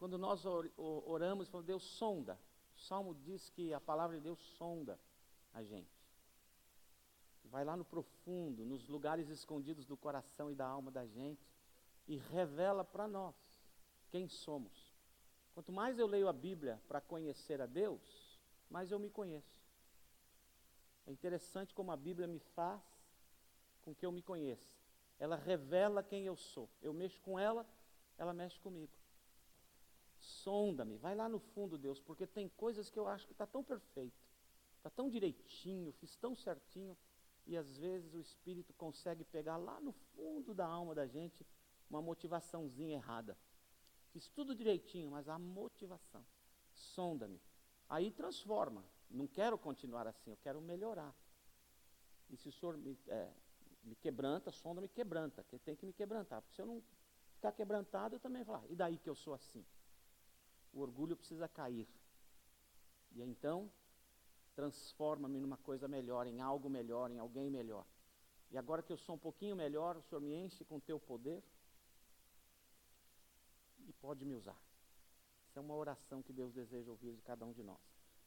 quando nós oramos, falamos, Deus sonda. O Salmo diz que a palavra de Deus sonda a gente. Vai lá no profundo, nos lugares escondidos do coração e da alma da gente e revela para nós quem somos. Quanto mais eu leio a Bíblia para conhecer a Deus, mais eu me conheço. É interessante como a Bíblia me faz com que eu me conheça. Ela revela quem eu sou. Eu mexo com ela, ela mexe comigo. Sonda-me, vai lá no fundo, Deus, porque tem coisas que eu acho que está tão perfeito, está tão direitinho, fiz tão certinho, e às vezes o Espírito consegue pegar lá no fundo da alma da gente uma motivaçãozinha errada. Fiz tudo direitinho, mas a motivação, sonda-me. Aí transforma, não quero continuar assim, eu quero melhorar. E se o Senhor me quebranta, sonda me quebranta, que tem que me quebrantar, porque se eu não ficar quebrantado, eu também vou falar, e daí que eu sou assim? O orgulho precisa cair. E então, transforma-me numa coisa melhor, em algo melhor, em alguém melhor. E agora que eu sou um pouquinho melhor, o Senhor me enche com o teu poder e pode me usar. Essa é uma oração que Deus deseja ouvir de cada um de nós.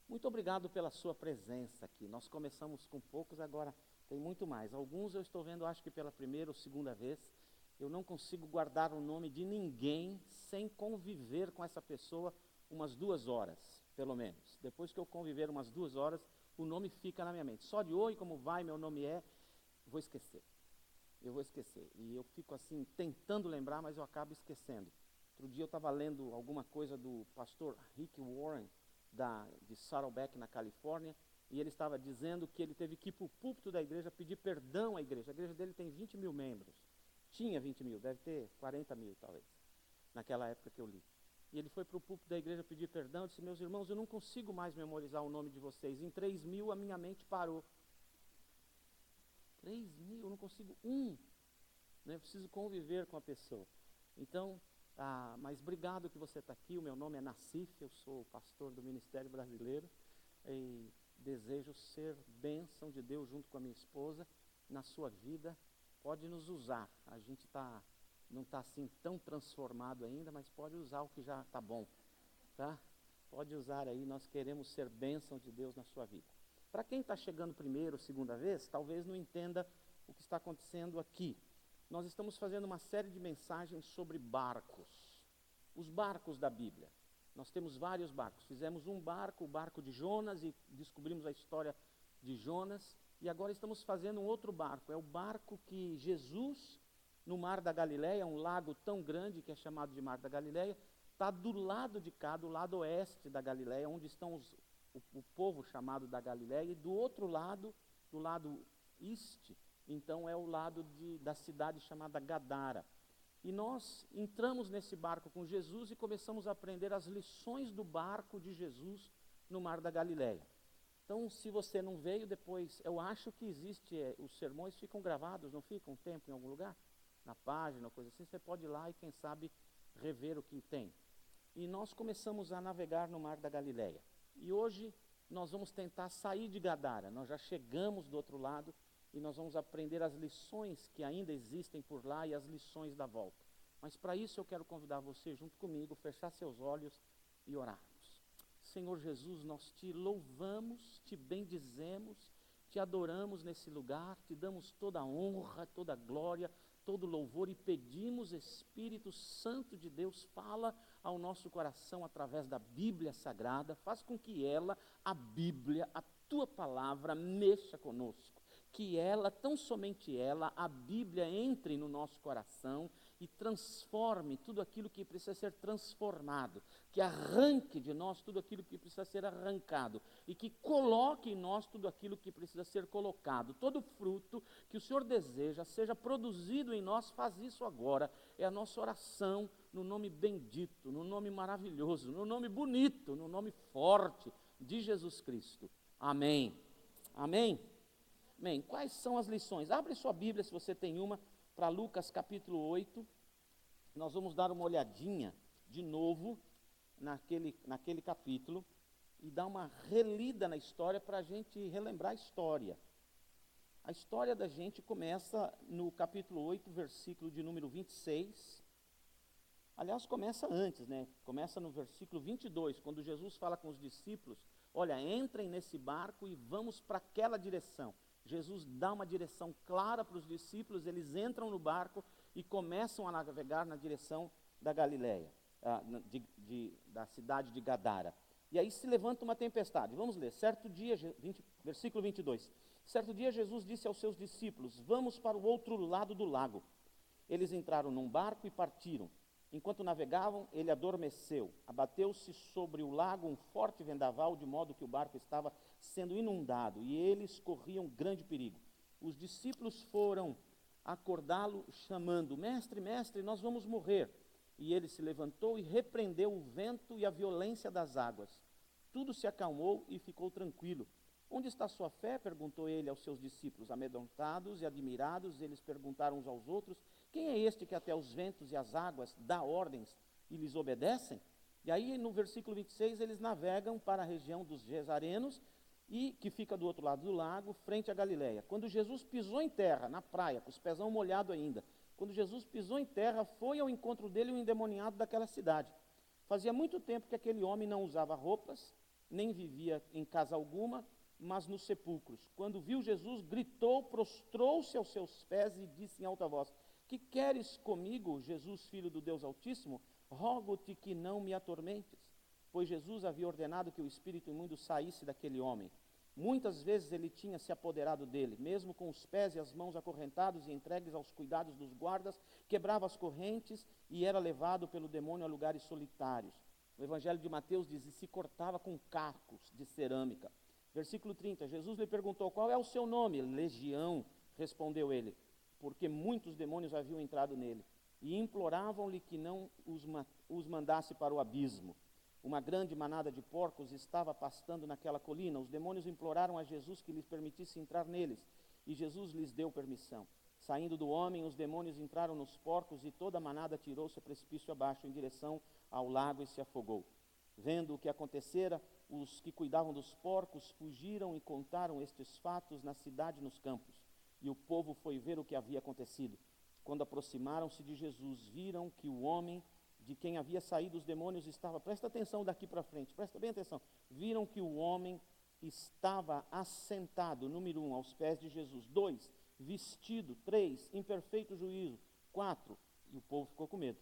Muito obrigado pela sua presença aqui. Nós começamos com poucos, agora tem muito mais. Alguns eu estou vendo, acho que pela primeira ou segunda vez. Eu não consigo guardar o nome de ninguém sem conviver com essa pessoa umas 2 horas, pelo menos. Depois que eu conviver umas 2 horas, o nome fica na minha mente. Só de oi, como vai, meu nome é, vou esquecer. Eu vou esquecer. E eu fico assim, tentando lembrar, mas eu acabo esquecendo. Outro dia eu estava lendo alguma coisa do pastor Rick Warren, de Saddleback, na Califórnia, e ele estava dizendo que ele teve que ir para o púlpito da igreja pedir perdão à igreja. A igreja dele tem 20 mil membros. Tinha 20 mil, deve ter 40 mil talvez, naquela época que eu li. E ele foi para o púlpito da igreja pedir perdão e disse, meus irmãos, eu não consigo mais memorizar o nome de vocês. Em 3 mil a minha mente parou. 3 mil, eu não consigo né? Eu preciso conviver com a pessoa. Então, mas obrigado que você está aqui. O meu nome é Nassif, eu sou pastor do Ministério Brasileiro e desejo ser bênção de Deus junto com a minha esposa na sua vida. Pode nos usar, a gente não está assim tão transformado ainda, mas pode usar o que já está bom, tá? Pode usar aí, nós queremos ser bênção de Deus na sua vida. Para quem está chegando primeira ou segunda vez, talvez não entenda o que está acontecendo aqui. Nós estamos fazendo uma série de mensagens sobre barcos, os barcos da Bíblia. Nós temos vários barcos, fizemos um barco, o barco de Jonas, e descobrimos a história de Jonas. E agora estamos fazendo um outro barco, é o barco que Jesus, no Mar da Galileia, um lago tão grande que é chamado de Mar da Galileia, está do lado de cá, do lado oeste da Galileia, onde estão o povo chamado da Galileia, e do outro lado, do lado este, então é o lado da cidade chamada Gadara. E nós entramos nesse barco com Jesus e começamos a aprender as lições do barco de Jesus no Mar da Galileia. Então, se você não veio depois, eu acho que existe, os sermões ficam gravados, não ficam um tempo em algum lugar? Na página, coisa assim, você pode ir lá e quem sabe rever o que tem. E nós começamos a navegar no Mar da Galileia. E hoje nós vamos tentar sair de Gadara, nós já chegamos do outro lado e nós vamos aprender as lições que ainda existem por lá e as lições da volta. Mas para isso eu quero convidar você junto comigo, fechar seus olhos e orar. Senhor Jesus, nós te louvamos, te bendizemos, te adoramos nesse lugar, te damos toda a honra, toda a glória, todo o louvor e pedimos, Espírito Santo de Deus, fala ao nosso coração através da Bíblia Sagrada, faz com que ela, a Bíblia, a tua palavra, mexa conosco. Que ela, tão somente ela, a Bíblia, entre no nosso coração e transforme tudo aquilo que precisa ser transformado, que arranque de nós tudo aquilo que precisa ser arrancado e que coloque em nós tudo aquilo que precisa ser colocado. Todo fruto que o Senhor deseja seja produzido em nós, faz isso agora. É a nossa oração no nome bendito, no nome maravilhoso, no nome bonito, no nome forte de Jesus Cristo. Amém. Amém. Amém. Quais são as lições? Abre sua Bíblia, se você tem uma, para Lucas capítulo 8. Nós vamos dar uma olhadinha de novo naquele capítulo e dar uma relida na história para a gente relembrar a história. A história da gente começa no capítulo 8, versículo de número 26, Aliás, começa antes, né? Começa no versículo 22, quando Jesus fala com os discípulos, olha, entrem nesse barco e vamos para aquela direção. Jesus dá uma direção clara para os discípulos, eles entram no barco e começam a navegar na direção da Galileia, da cidade de Gadara. E aí se levanta uma tempestade. Vamos ler. Certo dia, versículo 22. Certo dia Jesus disse aos seus discípulos, vamos para o outro lado do lago. Eles entraram num barco e partiram. Enquanto navegavam, ele adormeceu. Abateu-se sobre o lago um forte vendaval, de modo que o barco estava sendo inundado, e eles corriam grande perigo. Os discípulos foram acordá-lo, chamando, mestre, mestre, nós vamos morrer. E ele se levantou e repreendeu o vento e a violência das águas. Tudo se acalmou e ficou tranquilo. Onde está sua fé? Perguntou ele aos seus discípulos. Amedrontados e admirados, eles perguntaram uns aos outros, quem é este que até os ventos e as águas dá ordens e lhes obedecem? E aí no versículo 26 eles navegam para a região dos Gesarenos, e que fica do outro lado do lago, frente à Galileia. Quando Jesus pisou em terra, na praia, com os pezão molhado ainda, quando Jesus pisou em terra, foi ao encontro dele um endemoniado daquela cidade. Fazia muito tempo que aquele homem não usava roupas, nem vivia em casa alguma, mas nos sepulcros. Quando viu Jesus, gritou, prostrou-se aos seus pés e disse em alta voz, que queres comigo, Jesus, filho do Deus Altíssimo? Rogo-te que não me atormentes. Pois Jesus havia ordenado que o espírito imundo saísse daquele homem. Muitas vezes ele tinha se apoderado dele, mesmo com os pés e as mãos acorrentados e entregues aos cuidados dos guardas, quebrava as correntes e era levado pelo demônio a lugares solitários. O Evangelho de Mateus diz, e se cortava com cacos de cerâmica. Versículo 30, Jesus lhe perguntou, qual é o seu nome? Legião, respondeu ele, porque muitos demônios haviam entrado nele, e imploravam-lhe que não os mandasse para o abismo. Uma grande manada de porcos estava pastando naquela colina. Os demônios imploraram a Jesus que lhes permitisse entrar neles, e Jesus lhes deu permissão. Saindo do homem, os demônios entraram nos porcos, e toda a manada tirou-se a precipício abaixo, em direção ao lago, e se afogou. Vendo o que acontecera, os que cuidavam dos porcos fugiram e contaram estes fatos na cidade e nos campos. E o povo foi ver o que havia acontecido. Quando aproximaram-se de Jesus, viram que o homem de quem havia saído os demônios estava, presta atenção daqui para frente, presta bem atenção, viram que o homem estava assentado, número 1, aos pés de Jesus, 2, vestido, 3, em perfeito juízo, 4, e o povo ficou com medo.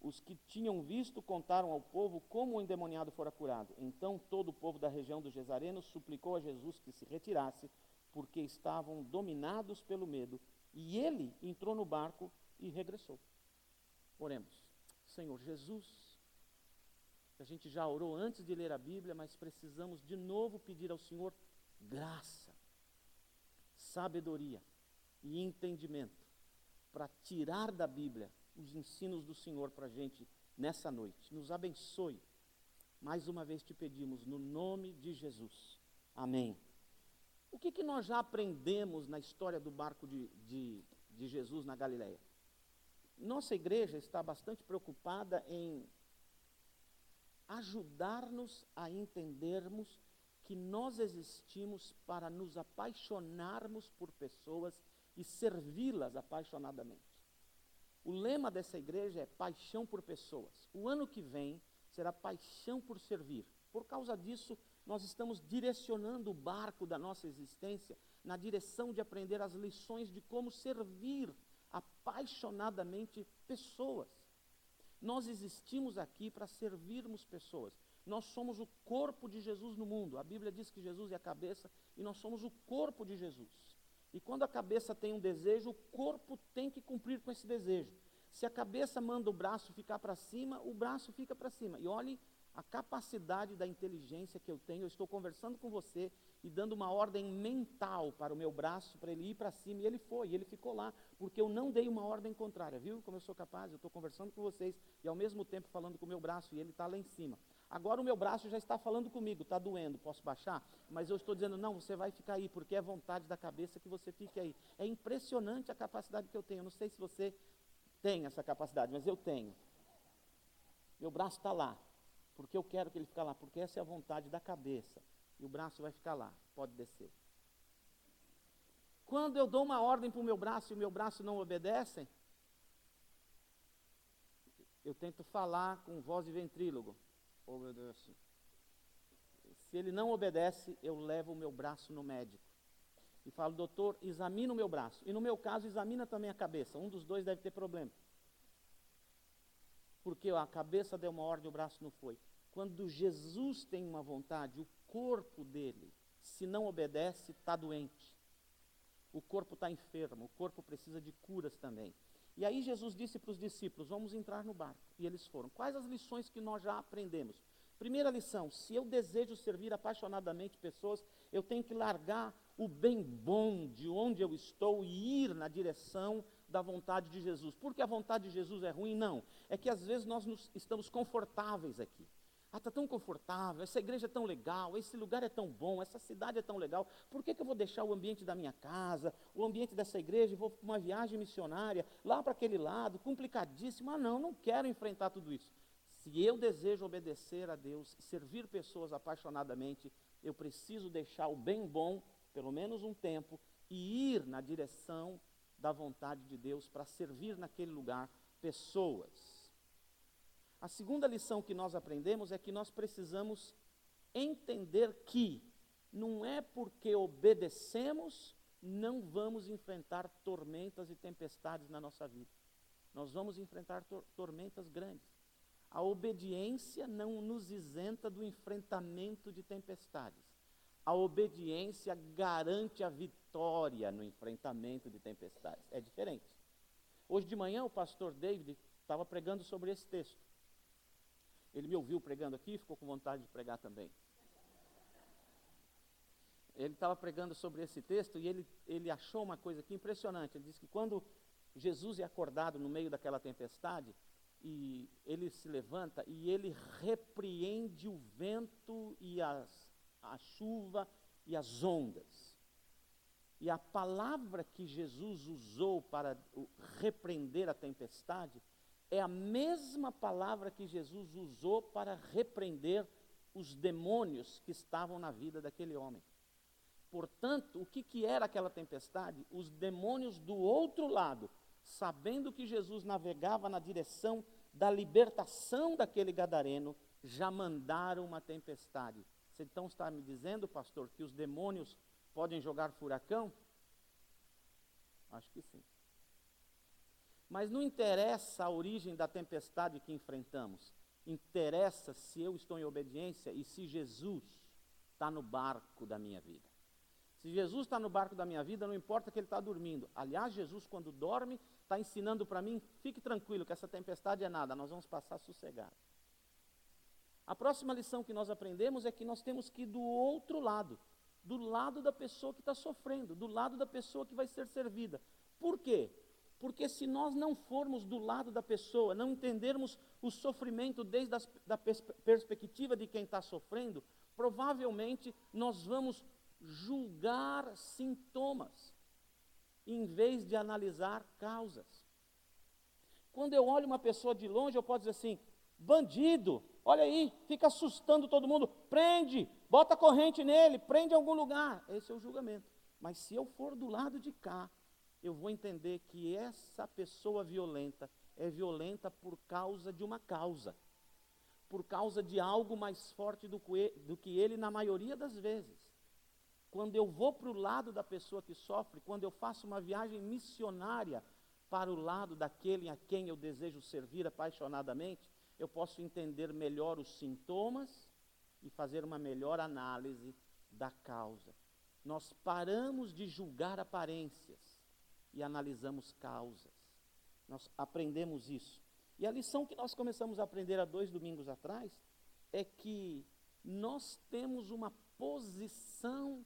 Os que tinham visto contaram ao povo como o endemoniado fora curado. Então todo o povo da região dos Gesarenos suplicou a Jesus que se retirasse, porque estavam dominados pelo medo, e ele entrou no barco e regressou. Oremos. Senhor Jesus, a gente já orou antes de ler a Bíblia, mas precisamos de novo pedir ao Senhor graça, sabedoria e entendimento para tirar da Bíblia os ensinos do Senhor para a gente nessa noite. Nos abençoe. Mais uma vez te pedimos, no nome de Jesus. Amém. O que nós já aprendemos na história do barco de Jesus na Galileia? Nossa igreja está bastante preocupada em ajudar-nos a entendermos que nós existimos para nos apaixonarmos por pessoas e servi-las apaixonadamente. O lema dessa igreja é paixão por pessoas. O ano que vem será paixão por servir. Por causa disso, nós estamos direcionando o barco da nossa existência na direção de aprender as lições de como servir apaixonadamente pessoas. Nós existimos aqui para servirmos pessoas. Nós somos o corpo de Jesus no mundo. A Bíblia diz que Jesus é a cabeça e nós somos o corpo de Jesus. E quando a cabeça tem um desejo, o corpo tem que cumprir com esse desejo. Se a cabeça manda o braço ficar para cima, o braço fica para cima. E olhe a capacidade da inteligência que eu tenho. Eu estou conversando com você e dando uma ordem mental para o meu braço, para ele ir para cima, e ele foi, e ele ficou lá, porque eu não dei uma ordem contrária, viu? Como eu sou capaz, eu estou conversando com vocês, e ao mesmo tempo falando com o meu braço, e ele está lá em cima. Agora o meu braço já está falando comigo, está doendo, posso baixar? Mas eu estou dizendo, não, você vai ficar aí, porque é vontade da cabeça que você fique aí. É impressionante a capacidade que eu tenho, eu não sei se você tem essa capacidade, mas eu tenho. Meu braço está lá, porque eu quero que ele fique lá, porque essa é a vontade da cabeça. E o braço vai ficar lá, pode descer. Quando eu dou uma ordem para o meu braço e o meu braço não obedece, Eu tento falar com voz de ventrílogo. Obedece. Se ele não obedece, eu levo o meu braço no médico. E falo, doutor, examina o meu braço. E no meu caso, examina também a cabeça. Um dos dois deve ter problema. Porque a cabeça deu uma ordem, o braço não foi. Quando Jesus tem uma vontade, o corpo dele, se não obedece, está doente. O corpo está enfermo, o corpo precisa de curas também. E aí Jesus disse para os discípulos, vamos entrar no barco. E eles foram. Quais as lições que nós já aprendemos? Primeira lição, se eu desejo servir apaixonadamente pessoas, eu tenho que largar o bem bom de onde eu estou e ir na direção da vontade de Jesus. Porque a vontade de Jesus é ruim? Não. É que às vezes nós estamos confortáveis aqui. Ah, está tão confortável, essa igreja é tão legal, esse lugar é tão bom, essa cidade é tão legal. Por que eu vou deixar o ambiente da minha casa, o ambiente dessa igreja e vou para uma viagem missionária, lá para aquele lado, complicadíssimo? Ah, não quero enfrentar tudo isso. Se eu desejo obedecer a Deus, servir pessoas apaixonadamente, eu preciso deixar o bem bom, pelo menos um tempo, e ir na direção da vontade de Deus para servir naquele lugar pessoas. A segunda lição que nós aprendemos é que nós precisamos entender que não é porque obedecemos, não vamos enfrentar tormentas e tempestades na nossa vida. Nós vamos enfrentar tormentas grandes. A obediência não nos isenta do enfrentamento de tempestades. A obediência garante a vitória no enfrentamento de tempestades. É diferente. Hoje de manhã o pastor David estava pregando sobre esse texto. Ele me ouviu pregando aqui e ficou com vontade de pregar também. Ele estava pregando sobre esse texto e ele achou uma coisa aqui impressionante. Ele disse que quando Jesus é acordado no meio daquela tempestade, e ele se levanta e ele repreende o vento e a chuva e as ondas. E a palavra que Jesus usou para repreender a tempestade é a mesma palavra que Jesus usou para repreender os demônios que estavam na vida daquele homem. Portanto, o que era aquela tempestade? Os demônios do outro lado, sabendo que Jesus navegava na direção da libertação daquele gadareno, já mandaram uma tempestade. Você então está me dizendo, pastor, que os demônios podem jogar furacão? Acho que sim. Mas não interessa a origem da tempestade que enfrentamos. Interessa se eu estou em obediência e se Jesus está no barco da minha vida. Se Jesus está no barco da minha vida, não importa que ele está dormindo. Aliás, Jesus, quando dorme, está ensinando para mim, fique tranquilo, que essa tempestade é nada, nós vamos passar sossegado. A próxima lição que nós aprendemos é que nós temos que ir do outro lado, do lado da pessoa que está sofrendo, do lado da pessoa que vai ser servida. Por quê? Porque se nós não formos do lado da pessoa, não entendermos o sofrimento desde a perspectiva de quem está sofrendo, provavelmente nós vamos julgar sintomas, em vez de analisar causas. Quando eu olho uma pessoa de longe, eu posso dizer assim, bandido, olha aí, fica assustando todo mundo, prende, bota corrente nele, prende em algum lugar. Esse é o julgamento. Mas se eu for do lado de cá, eu vou entender que essa pessoa violenta é violenta por causa de uma causa, por causa de algo mais forte do que ele na maioria das vezes. Quando eu vou para o lado da pessoa que sofre, quando eu faço uma viagem missionária para o lado daquele a quem eu desejo servir apaixonadamente, eu posso entender melhor os sintomas e fazer uma melhor análise da causa. Nós paramos de julgar aparências e analisamos causas. Nós aprendemos isso. E a lição que nós começamos a aprender há 2 domingos atrás é que nós temos uma posição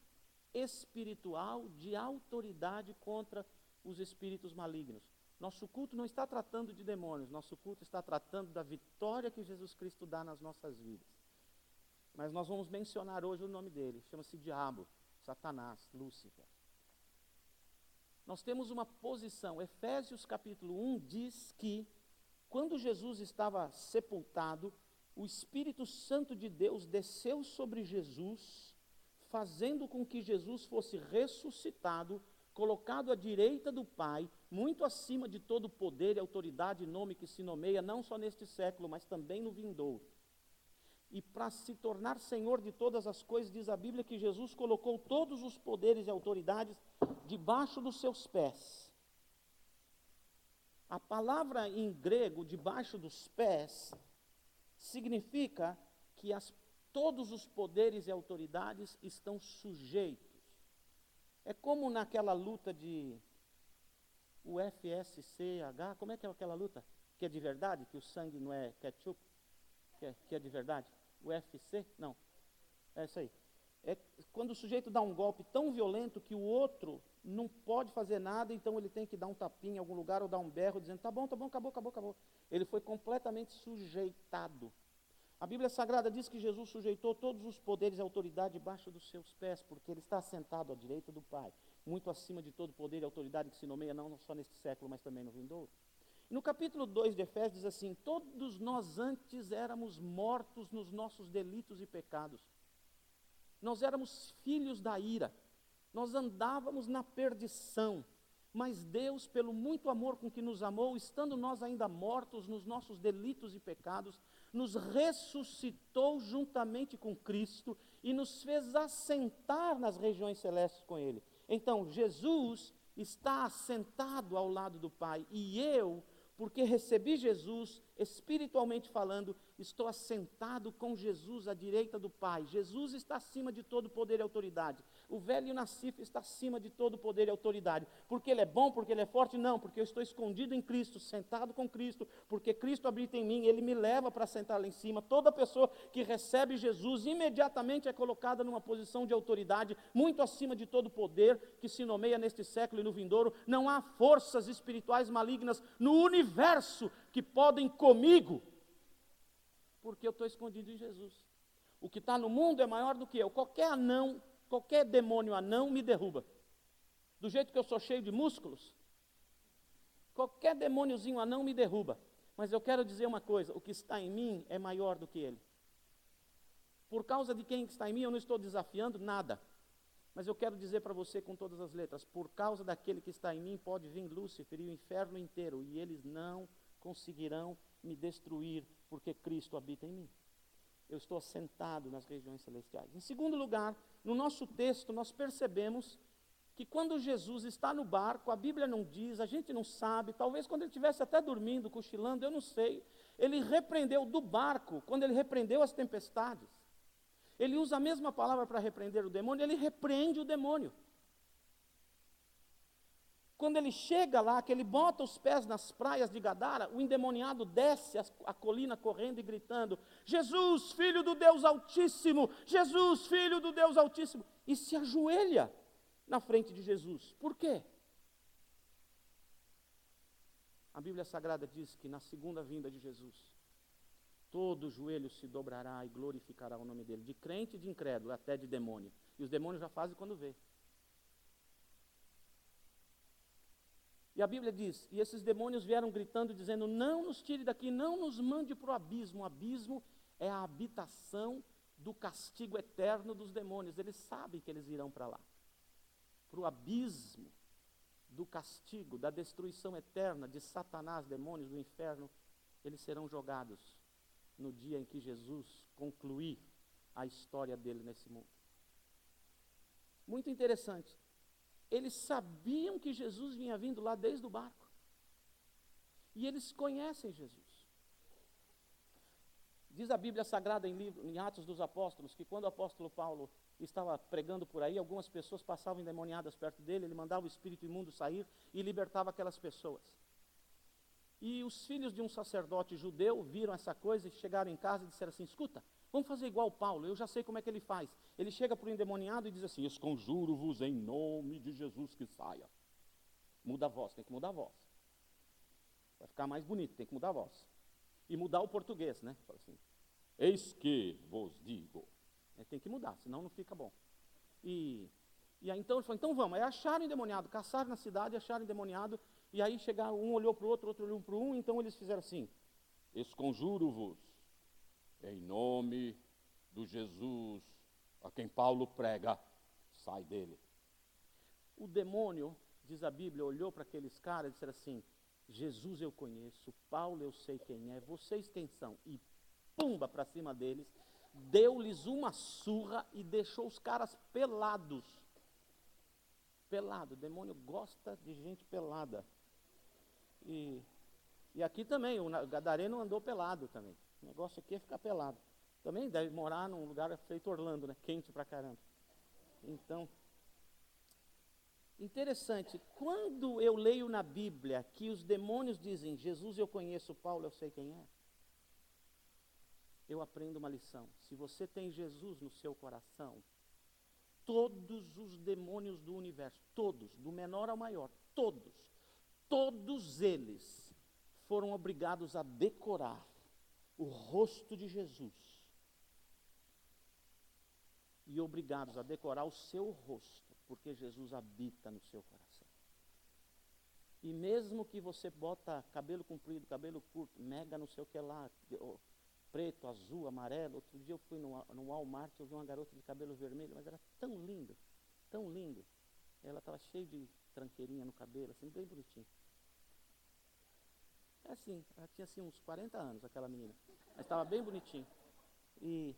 espiritual de autoridade contra os espíritos malignos. Nosso culto não está tratando de demônios, nosso culto está tratando da vitória que Jesus Cristo dá nas nossas vidas. Mas nós vamos mencionar hoje o nome dele, chama-se Diabo, Satanás, Lúcifer. Nós temos uma posição, Efésios capítulo 1 diz que, quando Jesus estava sepultado, o Espírito Santo de Deus desceu sobre Jesus, fazendo com que Jesus fosse ressuscitado colocado à direita do Pai, muito acima de todo poder e autoridade e nome que se nomeia, não só neste século, mas também no vindouro. E para se tornar Senhor de todas as coisas, diz a Bíblia que Jesus colocou todos os poderes e autoridades debaixo dos seus pés. A palavra em grego, debaixo dos pés, significa que todos os poderes e autoridades estão sujeitos. É como naquela luta de UFSCH, como é que é aquela luta? Que é de verdade, que o sangue não é ketchup, que é de verdade? UFC? Não, é isso aí. É quando o sujeito dá um golpe tão violento que o outro não pode fazer nada, então ele tem que dar um tapinha em algum lugar ou dar um berro dizendo, tá bom, acabou. Ele foi completamente sujeitado. A Bíblia Sagrada diz que Jesus sujeitou todos os poderes e autoridade debaixo dos seus pés, porque ele está sentado à direita do Pai, muito acima de todo poder e autoridade que se nomeia não só neste século, mas também no vindouro. No capítulo 2 de Efésios diz assim, todos nós antes éramos mortos nos nossos delitos e pecados. Nós éramos filhos da ira, nós andávamos na perdição, mas Deus, pelo muito amor com que nos amou, estando nós ainda mortos nos nossos delitos e pecados, nos ressuscitou juntamente com Cristo e nos fez assentar nas regiões celestes com Ele. Então, Jesus está assentado ao lado do Pai, e eu, porque recebi Jesus, espiritualmente falando, estou assentado com Jesus à direita do Pai. Jesus está acima de todo poder e autoridade. O velho Nassif está acima de todo poder e autoridade. Porque ele é bom, porque ele é forte? Não, porque eu estou escondido em Cristo, sentado com Cristo, porque Cristo habita em mim, ele me leva para sentar lá em cima. Toda pessoa que recebe Jesus, imediatamente é colocada numa posição de autoridade, muito acima de todo poder, que se nomeia neste século e no vindouro. Não há forças espirituais malignas no universo que podem comigo, porque eu estou escondido em Jesus. O que está no mundo é maior do que eu. Qualquer anão, qualquer demônio anão me derruba. Do jeito que eu sou cheio de músculos, qualquer demôniozinho anão me derruba. Mas eu quero dizer uma coisa, o que está em mim é maior do que ele. Por causa de quem está em mim, eu não estou desafiando nada. Mas eu quero dizer para você com todas as letras, por causa daquele que está em mim, pode vir Lúcifer e o inferno inteiro, e eles não conseguirão me destruir, porque Cristo habita em mim. Eu estou assentado nas regiões celestiais. Em segundo lugar, no nosso texto, nós percebemos que quando Jesus está no barco, a Bíblia não diz, a gente não sabe, talvez quando ele estivesse até dormindo, cochilando, eu não sei, ele repreendeu do barco, quando ele repreendeu as tempestades. Ele usa a mesma palavra para repreender o demônio, ele repreende o demônio. Quando ele chega lá, que ele bota os pés nas praias de Gadara, o endemoniado desce a colina correndo e gritando, Jesus, Filho do Deus Altíssimo, Jesus, Filho do Deus Altíssimo, e se ajoelha na frente de Jesus. Por quê? A Bíblia Sagrada diz que na segunda vinda de Jesus, todo joelho se dobrará e glorificará o nome dele, de crente e de incrédulo, até de demônio. E os demônios já fazem quando vê. E a Bíblia diz, e esses demônios vieram gritando, dizendo, não nos tire daqui, não nos mande para o abismo. O abismo é a habitação do castigo eterno dos demônios. Eles sabem que eles irão para lá. Para o abismo do castigo, da destruição eterna de Satanás, demônios do inferno, eles serão jogados no dia em que Jesus concluir a história dele nesse mundo. Muito interessante. Eles sabiam que Jesus vinha vindo lá desde o barco. E eles conhecem Jesus. Diz a Bíblia Sagrada em Atos dos Apóstolos, que quando o apóstolo Paulo estava pregando por aí, algumas pessoas passavam endemoniadas perto dele, ele mandava o espírito imundo sair e libertava aquelas pessoas. E os filhos de um sacerdote judeu viram essa coisa e chegaram em casa e disseram assim, escuta, vamos fazer igual Paulo, eu já sei como é que ele faz. Ele chega para o endemoniado e diz assim, esconjuro-vos em nome de Jesus que saia. Muda a voz, tem que mudar a voz. Vai ficar mais bonito, tem que mudar a voz. E mudar o português, né? Fala assim, eis que vos digo. Tem que mudar, senão não fica bom. E aí então ele falou, então vamos. Aí acharam o endemoniado, caçaram na cidade, acharam o endemoniado. E aí chegaram, um olhou para o outro olhou para um, então eles fizeram assim, esconjuro-vos em nome do Jesus a quem Paulo prega, sai dele. O demônio diz a Bíblia, olhou para aqueles caras e disse assim: Jesus eu conheço, Paulo eu sei quem é, vocês quem são? E pumba para cima deles, deu-lhes uma surra e deixou os caras pelados. Pelado, o demônio gosta de gente pelada. E aqui também, o gadareno andou pelado também. O negócio aqui é ficar pelado. Também deve morar num lugar feito Orlando, né? Quente pra caramba. Então, interessante, quando eu leio na Bíblia que os demônios dizem, Jesus eu conheço, Paulo eu sei quem é, eu aprendo uma lição. Se você tem Jesus no seu coração, todos os demônios do universo, todos, do menor ao maior, todos eles foram obrigados a decorar o rosto de Jesus e obrigados a decorar o seu rosto, porque Jesus habita no seu coração. E mesmo que você bota cabelo comprido, cabelo curto, mega não sei o que lá, preto, azul, amarelo. Outro dia eu fui no Walmart, eu vi uma garota de cabelo vermelho, mas era tão lindo, tão lindo. Ela estava cheia de tranqueirinha no cabelo, assim, bem bonitinho. É assim, ela tinha assim uns 40 anos, aquela menina, mas estava bem bonitinho. E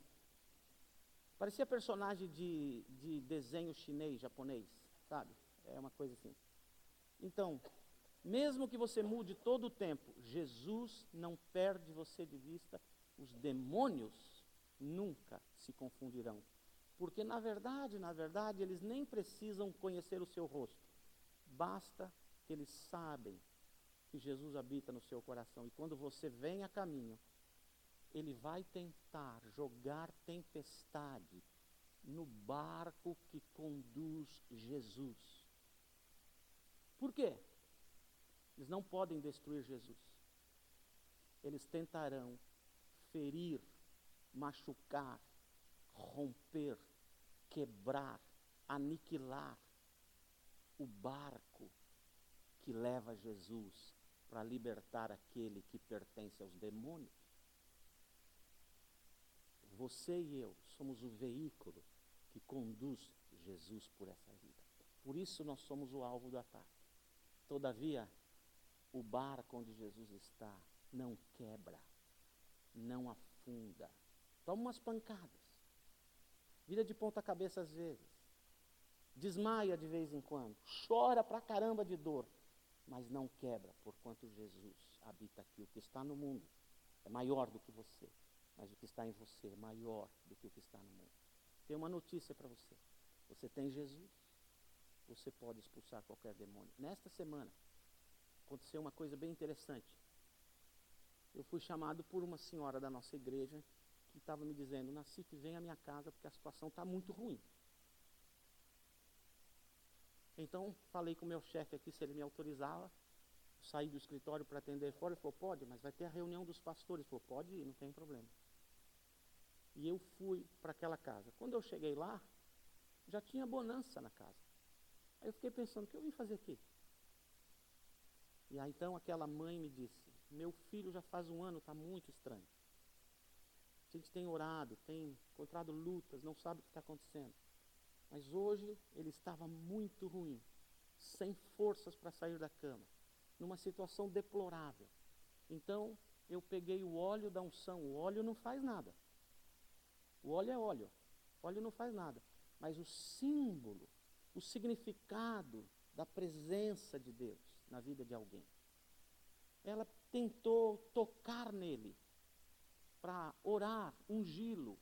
parecia personagem de desenho chinês, japonês, sabe? É uma coisa assim. Então, mesmo que você mude todo o tempo, Jesus não perde você de vista. Os demônios nunca se confundirão. Porque na verdade, eles nem precisam conhecer o seu rosto. Basta que eles sabem que Jesus habita no seu coração. E quando você vem a caminho, ele vai tentar jogar tempestade no barco que conduz Jesus. Por quê? Eles não podem destruir Jesus. Eles tentarão ferir, machucar, romper, quebrar, aniquilar o barco que leva Jesus para libertar aquele que pertence aos demônios. Você e eu somos o veículo que conduz Jesus por essa vida. Por isso nós somos o alvo do ataque. Todavia, o barco onde Jesus está não quebra, não afunda. Toma umas pancadas, vira de ponta cabeça às vezes, desmaia de vez em quando, chora pra caramba de dor, mas não quebra, porquanto Jesus habita aqui. O que está no mundo é maior do que você, mas o que está em você é maior do que o que está no mundo. Tem uma notícia para você: você tem Jesus, você pode expulsar qualquer demônio. Nesta semana aconteceu uma coisa bem interessante. Eu fui chamado por uma senhora da nossa igreja que estava me dizendo: Nassif, vem à minha casa porque a situação está muito ruim. Então falei com o meu chefe aqui se ele me autorizava. Saí do escritório para atender fora. Ele falou: pode, mas vai ter a reunião dos pastores. Ele falou: pode ir, não tem problema. E eu fui para aquela casa. Quando eu cheguei lá, já tinha bonança na casa. Aí eu fiquei pensando: o que eu vim fazer aqui? E aí então aquela mãe me disse: meu filho já faz um ano, está muito estranho. A gente tem orado, tem encontrado lutas, não sabe o que está acontecendo. Mas hoje ele estava muito ruim, sem forças para sair da cama, numa situação deplorável. Então eu peguei o óleo da unção. O óleo não faz nada. O óleo é óleo. O óleo não faz nada. Mas o símbolo, o significado da presença de Deus na vida de alguém. Ela tentou tocar nele para orar, ungí-lo,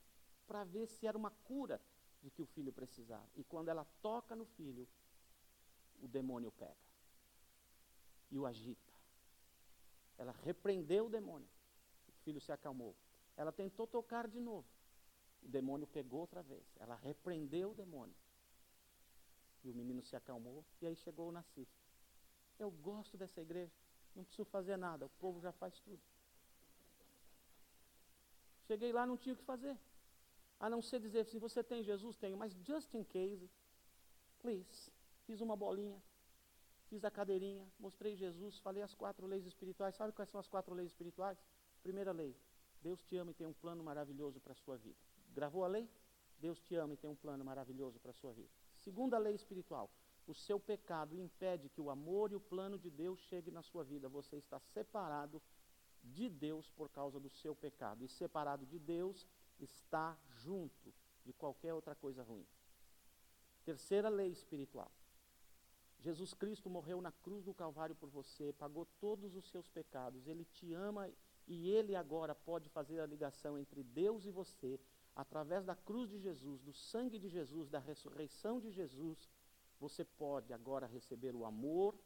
para ver se era uma cura de que o filho precisava. E quando ela toca no filho, o demônio pega e o agita. Ela repreendeu o demônio, o filho se acalmou. Ela tentou tocar de novo, o demônio pegou outra vez. Ela repreendeu o demônio e o menino se acalmou. E aí chegou o Nassif. Eu gosto dessa igreja, não preciso fazer nada, o povo já faz tudo. Cheguei lá, não tinha o que fazer, a não ser dizer assim: você tem Jesus? Tenho, mas just in case, please. Fiz uma bolinha, fiz a cadeirinha, mostrei Jesus, falei as 4 leis espirituais. Sabe quais são as 4 leis espirituais? Primeira lei: Deus te ama e tem um plano maravilhoso para a sua vida. Gravou a lei? Deus te ama e tem um plano maravilhoso para a sua vida. Segunda lei espiritual: o seu pecado impede que o amor e o plano de Deus chegue na sua vida. Você está separado de Deus por causa do seu pecado. E separado de Deus está junto de qualquer outra coisa ruim. Terceira lei espiritual. Jesus Cristo morreu na cruz do Calvário por você, pagou todos os seus pecados. Ele te ama e Ele agora pode fazer a ligação entre Deus e você, através da cruz de Jesus, do sangue de Jesus, da ressurreição de Jesus. Você pode agora receber o amor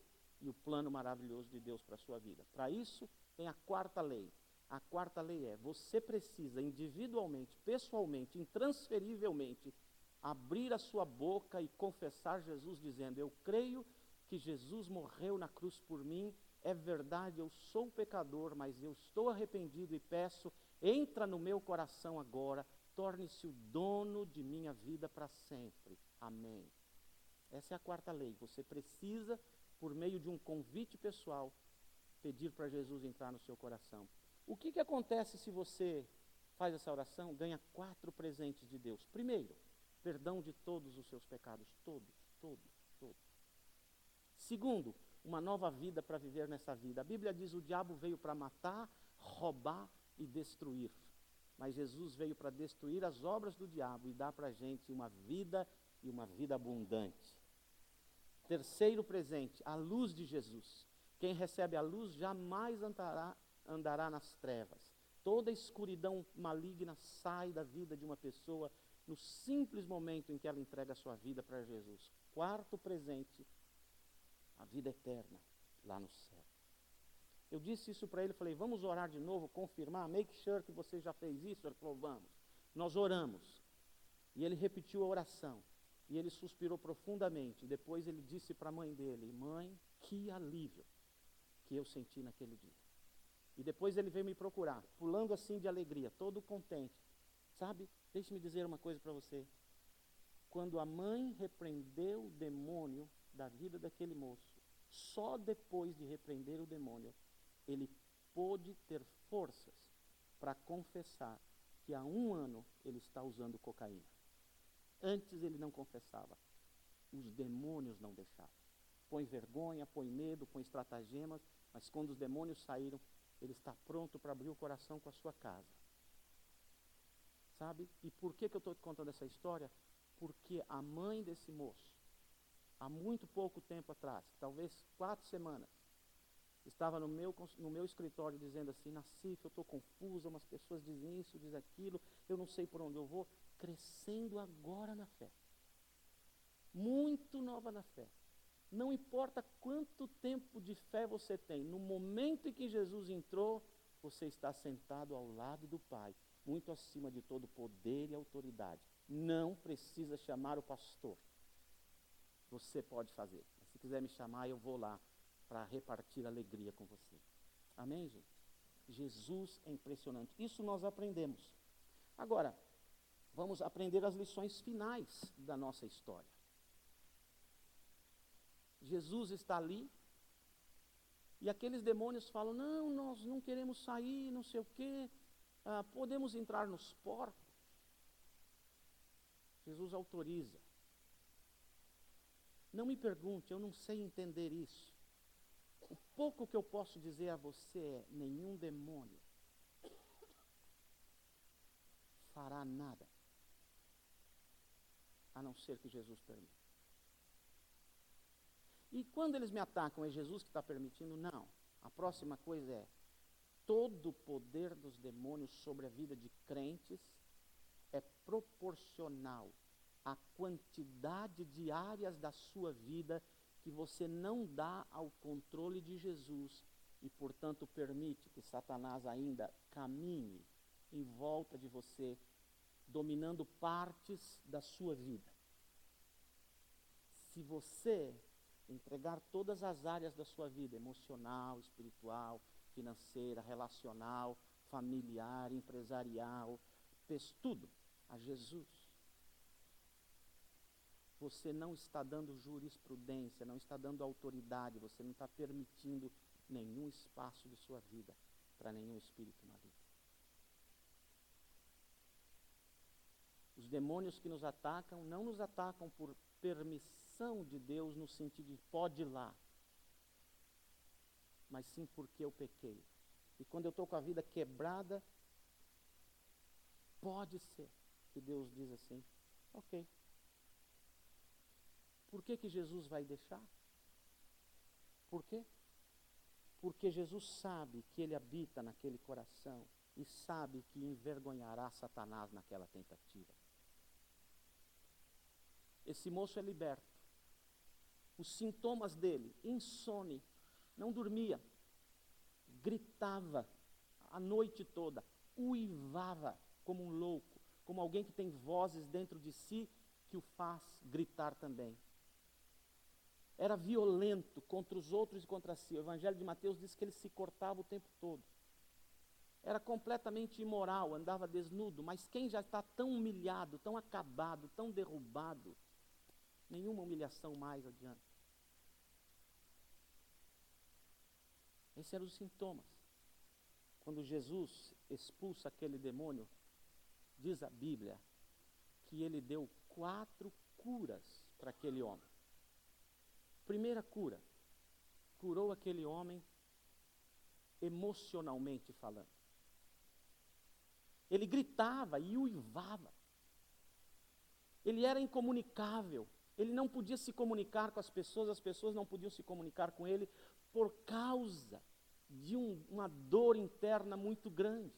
e o plano maravilhoso de Deus para a sua vida. Para isso, tem a quarta lei. A quarta lei é: você precisa individualmente, pessoalmente, intransferivelmente, abrir a sua boca e confessar Jesus, dizendo: eu creio que Jesus morreu na cruz por mim, é verdade, eu sou pecador, mas eu estou arrependido e peço, entra no meu coração agora, torne-se o dono de minha vida para sempre. Amém. Essa é a quarta lei. Você precisa, por meio de um convite pessoal, pedir para Jesus entrar no seu coração. O que acontece se você faz essa oração? Ganha 4 presentes de Deus. Primeiro, perdão de todos os seus pecados, todos. Segundo, uma nova vida para viver nessa vida. A Bíblia diz: o diabo veio para matar, roubar e destruir. Mas Jesus veio para destruir as obras do diabo e dar para a gente uma vida e uma vida abundante. Terceiro presente, a luz de Jesus. Quem recebe a luz jamais andará nas trevas. Toda escuridão maligna sai da vida de uma pessoa no simples momento em que ela entrega a sua vida para Jesus. Quarto presente, a vida eterna lá no céu. Eu disse isso para ele, falei: vamos orar de novo, confirmar, make sure que você já fez isso. Ele falou: vamos. Nós oramos. E ele repetiu a oração. E ele suspirou profundamente. Depois ele disse para a mãe dele: mãe, que alívio que eu senti naquele dia. E depois ele veio me procurar, pulando assim de alegria, todo contente. Sabe, deixe-me dizer uma coisa para você. Quando a mãe repreendeu o demônio da vida daquele moço, só depois de repreender o demônio, ele pôde ter forças para confessar que há 1 ano ele está usando cocaína. Antes ele não confessava. Os demônios não deixavam. Põe vergonha, põe medo, põe estratagemas, mas quando os demônios saíram, ele está pronto para abrir o coração com a sua casa. Sabe? E por que eu estou te contando essa história? Porque a mãe desse moço, há muito pouco tempo atrás, talvez 4 semanas, estava no meu escritório dizendo assim: Nassif, eu estou confusa, umas pessoas dizem isso, dizem aquilo, eu não sei por onde eu vou. Crescendo agora na fé. Muito nova na fé. Não importa quanto tempo de fé você tem, no momento em que Jesus entrou, você está sentado ao lado do Pai, muito acima de todo poder e autoridade. Não precisa chamar o pastor. Você pode fazer. Se quiser me chamar, eu vou lá para repartir alegria com você. Amém, gente? Jesus é impressionante. Isso nós aprendemos. Agora, vamos aprender as lições finais da nossa história. Jesus está ali, e aqueles demônios falam: não, nós não queremos sair, não sei o quê, podemos entrar nos porcos. Jesus autoriza. Não me pergunte, eu não sei entender isso. O pouco que eu posso dizer a você é: nenhum demônio fará nada, a não ser que Jesus permita. E quando eles me atacam, é Jesus que está permitindo? Não. A próxima coisa é: todo o poder dos demônios sobre a vida de crentes é proporcional à quantidade de áreas da sua vida que você não dá ao controle de Jesus e, portanto, permite que Satanás ainda caminhe em volta de você, dominando partes da sua vida. Se você entregar todas as áreas da sua vida, emocional, espiritual, financeira, relacional, familiar, empresarial, tudo, a Jesus, você não está dando jurisprudência, não está dando autoridade, você não está permitindo nenhum espaço de sua vida para nenhum espírito maligno. Os demônios que nos atacam não nos atacam por permissão permissão de Deus no sentido de pode ir lá, mas sim porque eu pequei. E quando eu estou com a vida quebrada, pode ser que Deus diz assim, ok. Por que Jesus vai deixar? Por quê? Porque Jesus sabe que Ele habita naquele coração e sabe que envergonhará Satanás naquela tentativa. Esse moço é liberto. Os sintomas dele, insônia, não dormia, gritava a noite toda, uivava como um louco, como alguém que tem vozes dentro de si que o faz gritar também. Era violento contra os outros e contra si. O Evangelho de Mateus diz que ele se cortava o tempo todo. Era completamente imoral, andava desnudo, mas quem já está tão humilhado, tão acabado, tão derrubado, nenhuma humilhação mais adianta. Esses eram os sintomas. Quando Jesus expulsa aquele demônio, diz a Bíblia que ele deu 4 curas para aquele homem. Primeira cura, curou aquele homem emocionalmente falando. Ele gritava e uivava. Ele era incomunicável. Ele não podia se comunicar com as pessoas não podiam se comunicar com ele por causa de uma dor interna muito grande.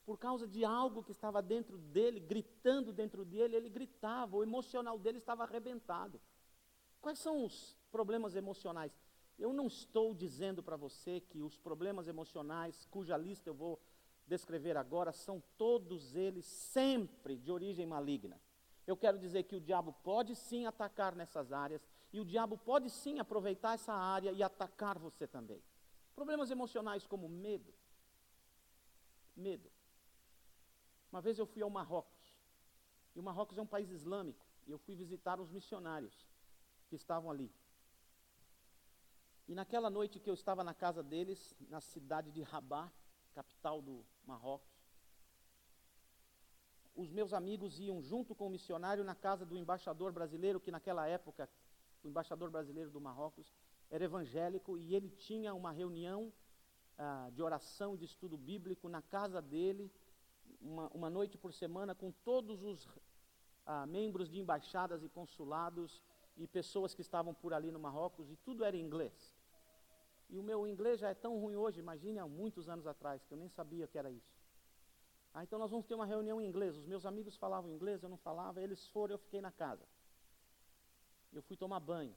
Por causa de algo que estava dentro dele, gritando dentro dele, ele gritava, o emocional dele estava arrebentado. Quais são os problemas emocionais? Eu não estou dizendo para você que os problemas emocionais, cuja lista eu vou descrever agora, são todos eles sempre de origem maligna. Eu quero dizer que o diabo pode sim atacar nessas áreas, e o diabo pode sim aproveitar essa área e atacar você também. Problemas emocionais como medo. Medo. Uma vez eu fui ao Marrocos, e o Marrocos é um país islâmico, e eu fui visitar os missionários que estavam ali. E naquela noite que eu estava na casa deles, na cidade de Rabat, capital do Marrocos, os meus amigos iam junto com o missionário na casa do embaixador brasileiro, que naquela época, o embaixador brasileiro do Marrocos, era evangélico, e ele tinha uma reunião de oração e de estudo bíblico na casa dele, uma noite por semana, com todos os membros de embaixadas e consulados, e pessoas que estavam por ali no Marrocos, e tudo era em inglês. E o meu inglês já é tão ruim hoje, imagine há muitos anos atrás, que eu nem sabia que era isso. Então nós vamos ter uma reunião em inglês, os meus amigos falavam inglês, eu não falava, eles foram, eu fiquei na casa. Eu fui tomar banho,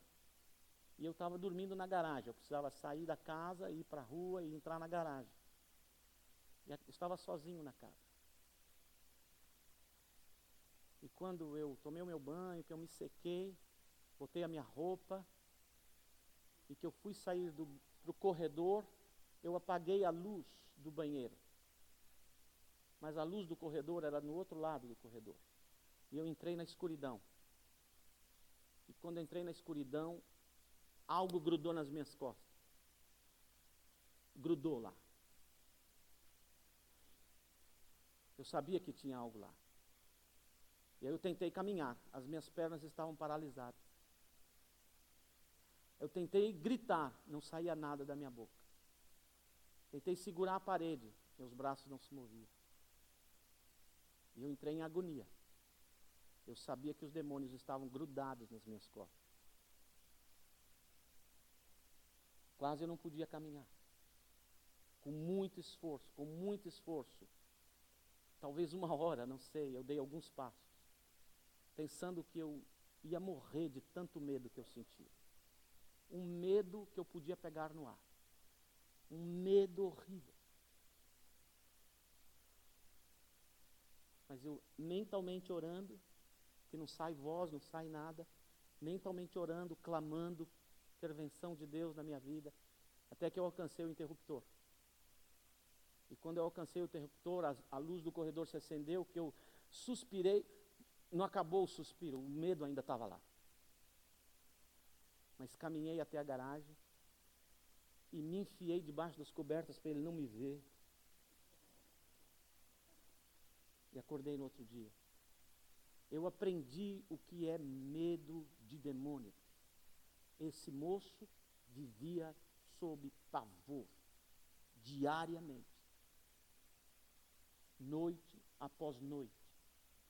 e eu estava dormindo na garagem, eu precisava sair da casa, ir para a rua e entrar na garagem. E eu estava sozinho na casa. E quando eu tomei o meu banho, que eu me sequei, botei a minha roupa, e que eu fui sair para o corredor, eu apaguei a luz do banheiro. Mas a luz do corredor era no outro lado do corredor. E eu entrei na escuridão. E quando eu entrei na escuridão, algo grudou nas minhas costas. Grudou lá. Eu sabia que tinha algo lá. E aí eu tentei caminhar, as minhas pernas estavam paralisadas. Eu tentei gritar, não saía nada da minha boca. Tentei segurar a parede, meus braços não se moviam. E eu entrei em agonia. Eu sabia que os demônios estavam grudados nas minhas costas. Quase eu não podia caminhar. Com muito esforço. Talvez 1 hora, não sei, eu dei alguns passos. Pensando que eu ia morrer de tanto medo que eu sentia. Um medo que eu podia pegar no ar. Um medo horrível. Mas eu mentalmente orando, que não sai voz, não sai nada, mentalmente orando, clamando, intervenção de Deus na minha vida, até que eu alcancei o interruptor. E quando eu alcancei o interruptor, a luz do corredor se acendeu, que eu suspirei, não acabou o suspiro, o medo ainda estava lá. Mas caminhei até a garagem e me enfiei debaixo das cobertas para ele não me ver. E acordei no outro dia. eu aprendi o que é medo de demônio. Esse moço vivia sob pavor, diariamente, noite após noite,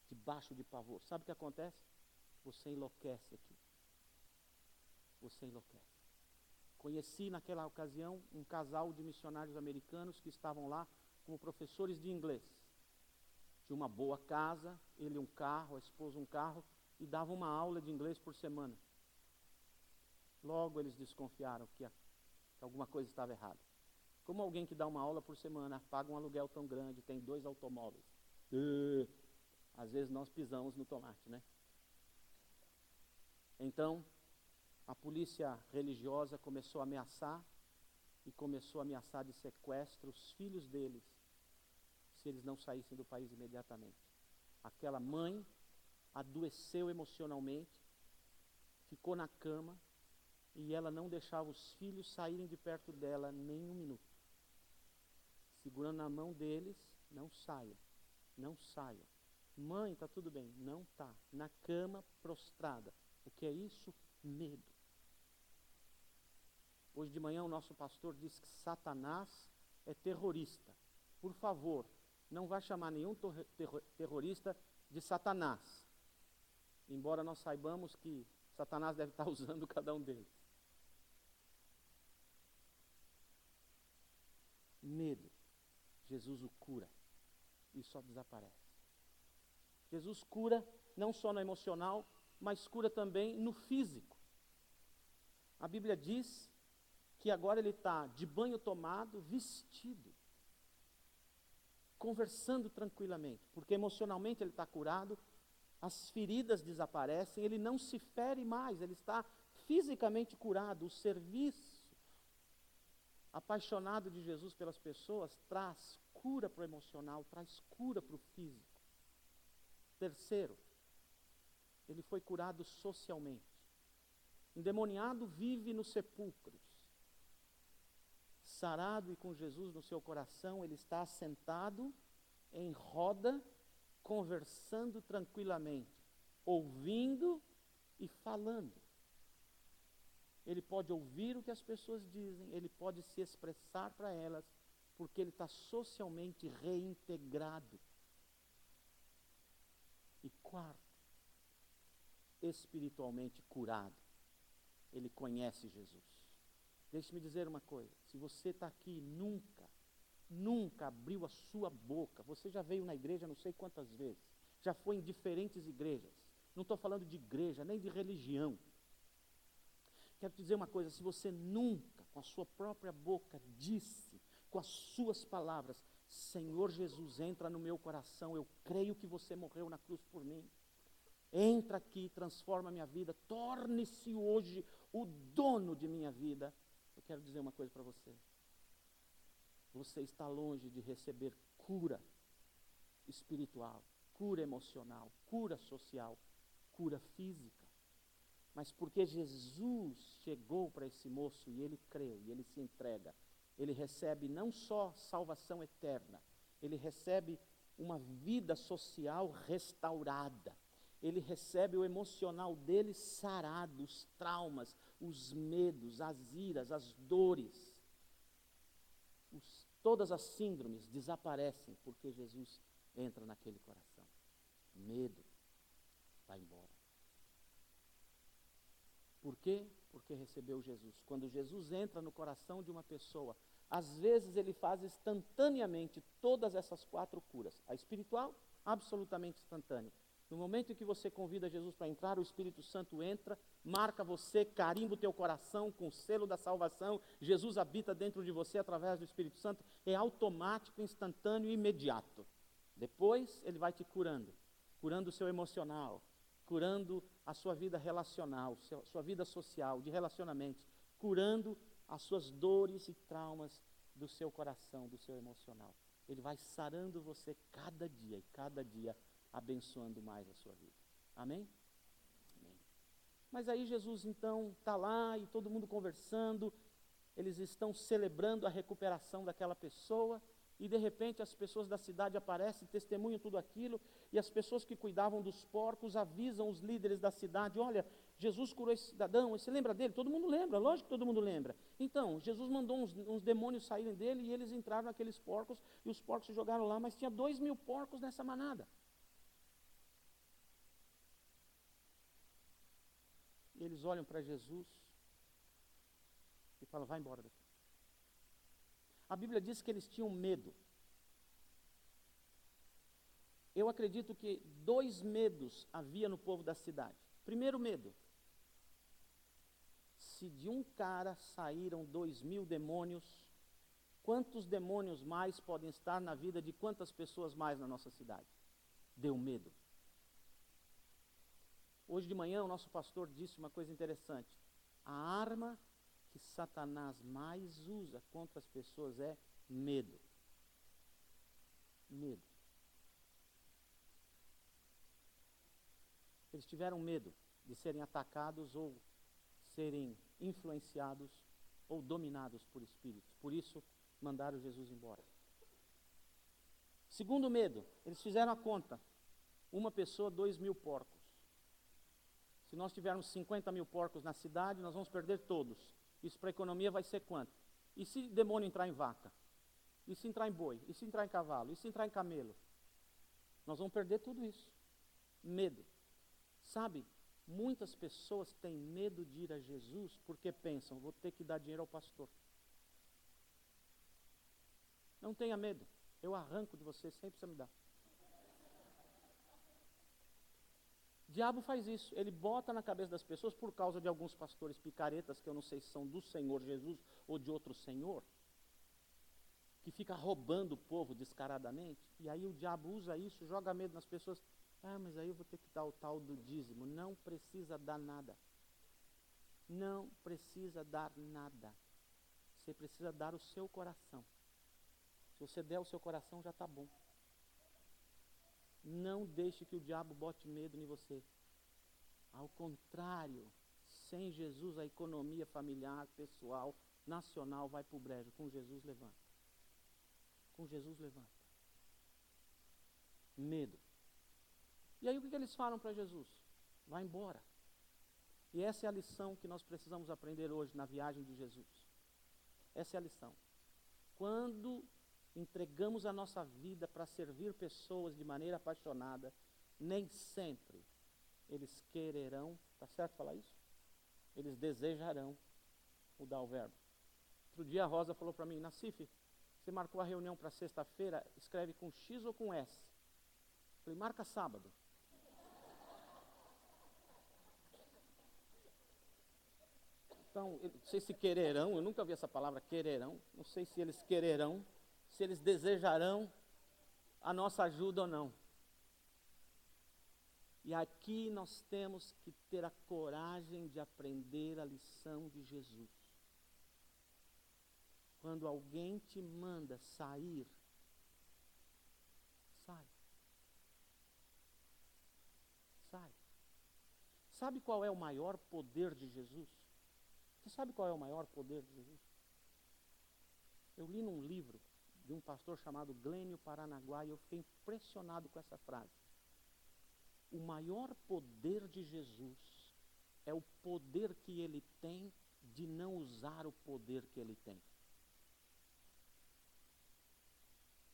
debaixo de pavor. Sabe o que acontece? Você enlouquece aqui. Você enlouquece. Conheci naquela ocasião um casal de missionários americanos que estavam lá como professores de inglês. Tinha uma boa casa, ele um carro, a esposa um carro, e dava uma aula de inglês por semana. Logo eles desconfiaram que alguma coisa estava errada. Como alguém que dá uma aula por semana, paga um aluguel tão grande, tem 2 automóveis. Às vezes nós pisamos no tomate, né? Então, a polícia religiosa começou a ameaçar, e começou a ameaçar de sequestro os filhos deles, se eles não saíssem do país imediatamente. Aquela mãe adoeceu emocionalmente, ficou na cama, e ela não deixava os filhos saírem de perto dela nem um minuto. Segurando na mão deles, não saiam, não saiam. Mãe, está tudo bem? Não está. Na cama, prostrada. O que é isso? Medo. Hoje de manhã o nosso pastor disse que Satanás é terrorista. Por favor, não vá chamar nenhum terrorista de Satanás. Embora nós saibamos que Satanás deve estar usando cada um deles. Medo. Jesus o cura e só desaparece. Jesus cura não só no emocional, mas cura também no físico. A Bíblia diz que agora ele está de banho tomado, vestido, conversando tranquilamente, porque emocionalmente ele está curado, as feridas desaparecem, ele não se fere mais, ele está fisicamente curado. O serviço apaixonado de Jesus pelas pessoas traz cura para o emocional, traz cura para o físico. Terceiro, ele foi curado socialmente. Endemoniado vive nos sepulcros. Sarado e com Jesus no seu coração, ele está sentado em roda, conversando tranquilamente, ouvindo e falando. Ele pode ouvir o que as pessoas dizem, ele pode se expressar para elas, porque ele está socialmente reintegrado. E quarto, espiritualmente curado. Ele conhece Jesus. Deixe-me dizer uma coisa, se você está aqui e nunca abriu a sua boca, você já veio na igreja não sei quantas vezes, já foi em diferentes igrejas, não estou falando de igreja, nem de religião. Quero te dizer uma coisa, se você nunca, com a sua própria boca, disse, com as suas palavras, Senhor Jesus, entra no meu coração, eu creio que você morreu na cruz por mim, entra aqui, transforma a minha vida, torne-se hoje o dono de minha vida. Eu quero dizer uma coisa para você. Você está longe de receber cura espiritual, cura emocional, cura social, cura física. Mas porque Jesus chegou para esse moço e ele creu, e ele se entrega, ele recebe não só salvação eterna, ele recebe uma vida social restaurada. Ele recebe o emocional dele sarado, os traumas, os medos, as iras, as dores. Todas as síndromes desaparecem porque Jesus entra naquele coração. Medo vai embora. Por quê? Porque recebeu Jesus. Quando Jesus entra no coração de uma pessoa, às vezes ele faz instantaneamente todas essas 4 curas. A espiritual, absolutamente instantânea. No momento em que você convida Jesus para entrar, o Espírito Santo entra, marca você, carimba o teu coração com o selo da salvação, Jesus habita dentro de você através do Espírito Santo, é automático, instantâneo e imediato. Depois ele vai te curando, curando o seu emocional, curando a sua vida relacional, sua vida social, de relacionamentos, curando as suas dores e traumas do seu coração, do seu emocional. Ele vai sarando você cada dia e cada dia, abençoando mais a sua vida. Amém? Amém. Mas aí Jesus então está lá e todo mundo conversando, eles estão celebrando a recuperação daquela pessoa, e de repente as pessoas da cidade aparecem, testemunham tudo aquilo, e as pessoas que cuidavam dos porcos avisam os líderes da cidade: olha, Jesus curou esse cidadão, você lembra dele? Todo mundo lembra, lógico que todo mundo lembra. Então, Jesus mandou uns demônios saírem dele, e eles entraram naqueles porcos, e os porcos se jogaram lá, mas tinha 2.000 porcos nessa manada. E eles olham para Jesus e falam: vai embora daqui. A Bíblia diz que eles tinham medo. Eu acredito que 2 medos havia no povo da cidade. Primeiro medo: se de um cara saíram 2.000 demônios, quantos demônios mais podem estar na vida de quantas pessoas mais na nossa cidade? Deu medo. Hoje de manhã o nosso pastor disse uma coisa interessante: a arma que Satanás mais usa contra as pessoas é medo. Medo. Eles tiveram medo de serem atacados ou serem influenciados ou dominados por espíritos. Por isso, mandaram Jesus embora. Segundo medo, eles fizeram a conta: uma pessoa, 2.000 porcos. Se nós tivermos 50.000 porcos na cidade, nós vamos perder todos. Isso para a economia vai ser quanto? E se demônio entrar em vaca? E se entrar em boi? E se entrar em cavalo? E se entrar em camelo? Nós vamos perder tudo isso. Medo. Sabe, muitas pessoas têm medo de ir a Jesus porque pensam: vou ter que dar dinheiro ao pastor. Não tenha medo, eu arranco de você sem precisar me dar. O diabo faz isso, ele bota na cabeça das pessoas, por causa de alguns pastores picaretas, que eu não sei se são do Senhor Jesus ou de outro senhor, que fica roubando o povo descaradamente, e aí o diabo usa isso, joga medo nas pessoas. Ah, mas aí eu vou ter que dar o tal do dízimo. Não precisa dar nada. Não precisa dar nada. Você precisa dar o seu coração. Se você der o seu coração, já está bom. Não deixe que o diabo bote medo em você. Ao contrário, sem Jesus a economia familiar, pessoal, nacional vai para o brejo. Com Jesus levanta. Com Jesus levanta. Medo. E aí o que eles falam para Jesus? Vai embora. E essa é a lição que nós precisamos aprender hoje na viagem de Jesus. Essa é a lição. Quando entregamos a nossa vida para servir pessoas de maneira apaixonada, nem sempre eles quererão, está certo falar isso? Eles desejarão mudar o verbo. Outro dia a Rosa falou para mim: Nassif, você marcou a reunião para sexta-feira, escreve com X ou com S? Eu falei: marca sábado. Então, não sei se quererão, eu nunca vi essa palavra quererão, não sei se eles quererão, se eles desejarão a nossa ajuda ou não. E aqui nós temos que ter a coragem de aprender a lição de Jesus. Quando alguém te manda sair, sai. Sai. Sabe qual é o maior poder de Jesus? Você sabe qual é o maior poder de Jesus? Eu li num livro de um pastor chamado Glênio Paranaguá e eu fiquei impressionado com essa frase. O maior poder de Jesus é o poder que ele tem de não usar o poder que ele tem.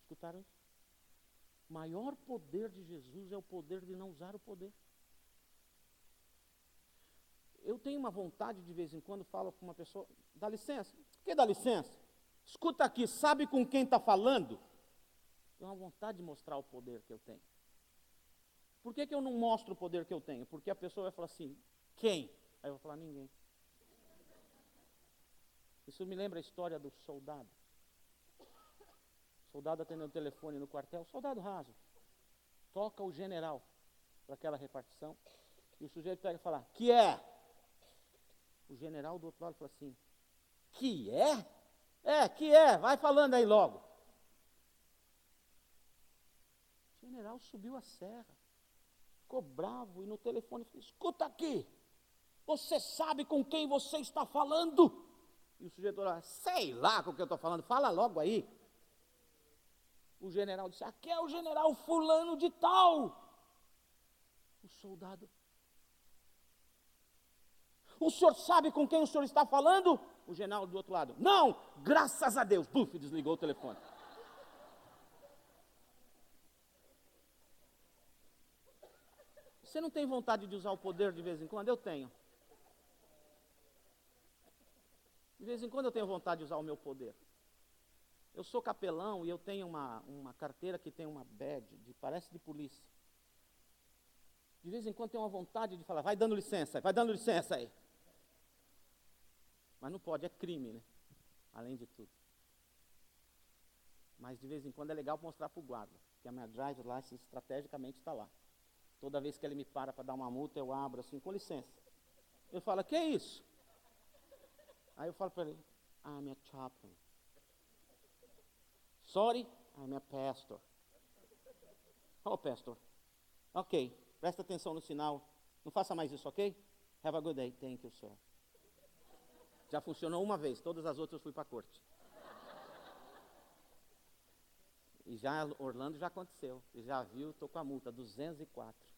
Escutaram isso? O maior poder de Jesus é o poder de não usar o poder. Eu tenho uma vontade de vez em quando, falo com uma pessoa: dá licença. O que dá licença? Escuta aqui, sabe com quem está falando? Tenho uma vontade de mostrar o poder que eu tenho. Por que eu não mostro o poder que eu tenho? Porque a pessoa vai falar assim: quem? Aí eu vou falar: ninguém. Isso me lembra a história do soldado. O soldado atendendo o telefone no quartel, soldado raso. Toca o general para aquela repartição. E o sujeito pega e fala: que é? O general do outro lado fala assim: que é? Que é? Vai falando aí logo. O general subiu a serra, ficou bravo e no telefone falou: escuta aqui, você sabe com quem você está falando? E o sujeito falou: sei lá com quem eu estou falando, fala logo aí. O general disse, aqui é o general fulano de tal. O soldado, o senhor sabe com quem o senhor está falando? O general do outro lado, não, graças a Deus. Buf, desligou o telefone. Você não tem vontade de usar o poder de vez em quando? Eu tenho. De vez em quando eu tenho vontade de usar o meu poder. Eu sou capelão e eu tenho uma carteira que tem uma badge, parece de polícia. De vez em quando tenho uma vontade de falar, vai dando licença aí. Mas não pode, é crime, né? Além de tudo. Mas de vez em quando é legal mostrar para o guarda, que a minha driver license estrategicamente está lá. Toda vez que ele me para dar uma multa, eu abro assim, com licença. Ele fala, que é isso? Aí eu falo para ele, I'm a chaplain. Sorry, I'm a pastor. Oh, pastor. Ok, presta atenção no sinal. Não faça mais isso, ok? Have a good day. Thank you, sir. Já funcionou uma vez, todas as outras eu fui para a corte. E já Orlando já aconteceu. Você já viu, estou com a multa, 204.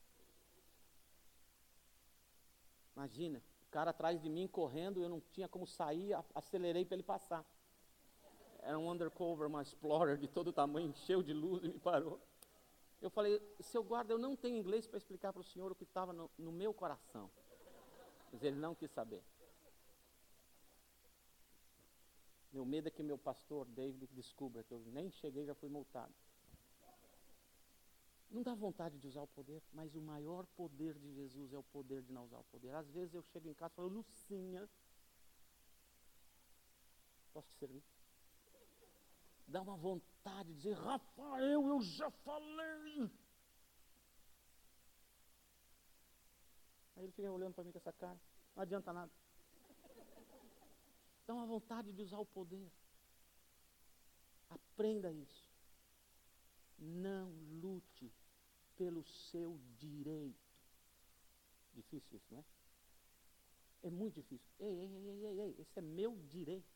Imagina, o cara atrás de mim correndo, eu não tinha como sair, acelerei para ele passar. Era um undercover, uma explorer de todo tamanho, encheu de luz e me parou. Eu falei, seu guarda, eu não tenho inglês para explicar para o senhor o que estava no meu coração. Mas ele não quis saber. Meu medo é que meu pastor, David, descubra que eu nem cheguei e já fui multado. Não dá vontade de usar o poder, mas o maior poder de Jesus é o poder de não usar o poder. Às vezes eu chego em casa e falo, Lucinha, posso te servir? Dá uma vontade de dizer, Rafael, eu já falei. Aí ele fica olhando para mim com essa cara, não adianta nada. Dá uma vontade de usar o poder. Aprenda isso. Não lute pelo seu direito. Difícil isso, não é? É muito difícil. Ei, esse é meu direito.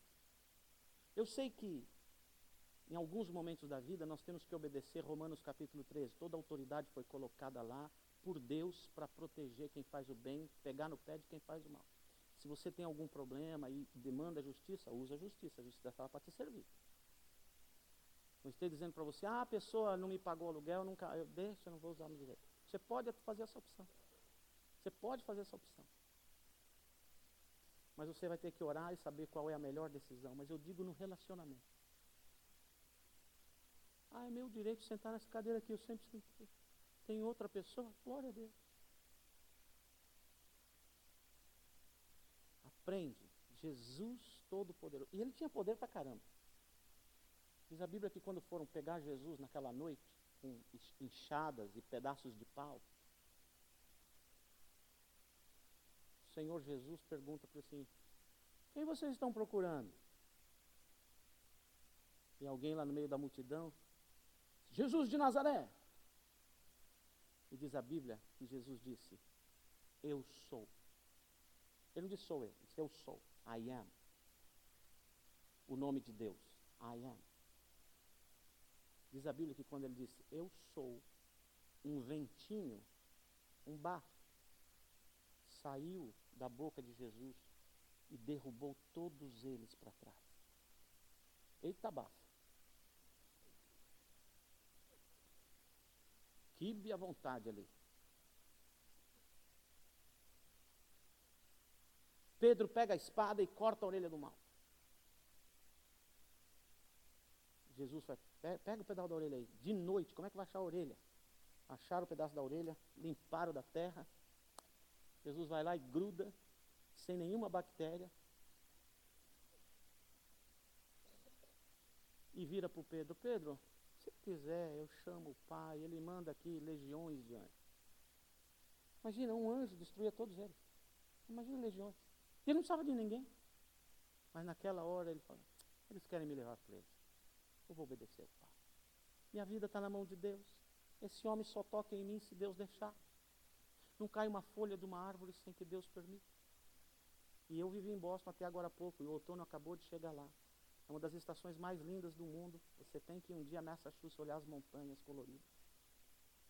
Eu sei que em alguns momentos da vida nós temos que obedecer Romanos capítulo 13. Toda a autoridade foi colocada lá por Deus para proteger quem faz o bem, pegar no pé de quem faz o mal. Se você tem algum problema e demanda justiça, usa a justiça está para te servir. Não estou dizendo para você, a pessoa não me pagou aluguel, eu não vou usar o meu direito. Você pode fazer essa opção. Você pode fazer essa opção. Mas você vai ter que orar e saber qual é a melhor decisão. Mas eu digo no relacionamento. É meu direito sentar nessa cadeira aqui, eu sempre sentei. Tem outra pessoa? Glória a Deus. Aprende. Jesus Todo-Poderoso. E ele tinha poder pra caramba. Diz a Bíblia que quando foram pegar Jesus naquela noite, com enxadas e pedaços de pau, o Senhor Jesus pergunta para assim, quem vocês estão procurando? E alguém lá no meio da multidão, Jesus de Nazaré. E diz a Bíblia que Jesus disse, eu sou. Ele não disse sou eu, disse eu sou, I am. O nome de Deus, I am. Diz a Bíblia que quando ele disse, eu sou, um ventinho, um bafo, saiu da boca de Jesus e derrubou todos eles para trás. Eita bafo. Quibe à vontade ali. Pedro pega a espada e corta a orelha do mal. Jesus vai, pega o pedaço da orelha aí. De noite, como é que vai achar a orelha? Acharam o pedaço da orelha, limparam da terra. Jesus vai lá e gruda, sem nenhuma bactéria. E vira para o Pedro, Pedro, se quiser, eu chamo o Pai, ele manda aqui legiões de anjos. Imagina, um anjo destruía todos eles. Imagina legiões. Ele não precisava de ninguém. Mas naquela hora ele fala, eles querem me levar preso. Eu vou obedecer ao Pai. Minha vida está na mão de Deus. Esse homem só toca em mim se Deus deixar. Não cai uma folha de uma árvore sem que Deus permita. E eu vivi em Boston até agora há pouco, e o outono acabou de chegar lá. É uma das estações mais lindas do mundo. Você tem que ir um dia a Massachusetts olhar as montanhas coloridas.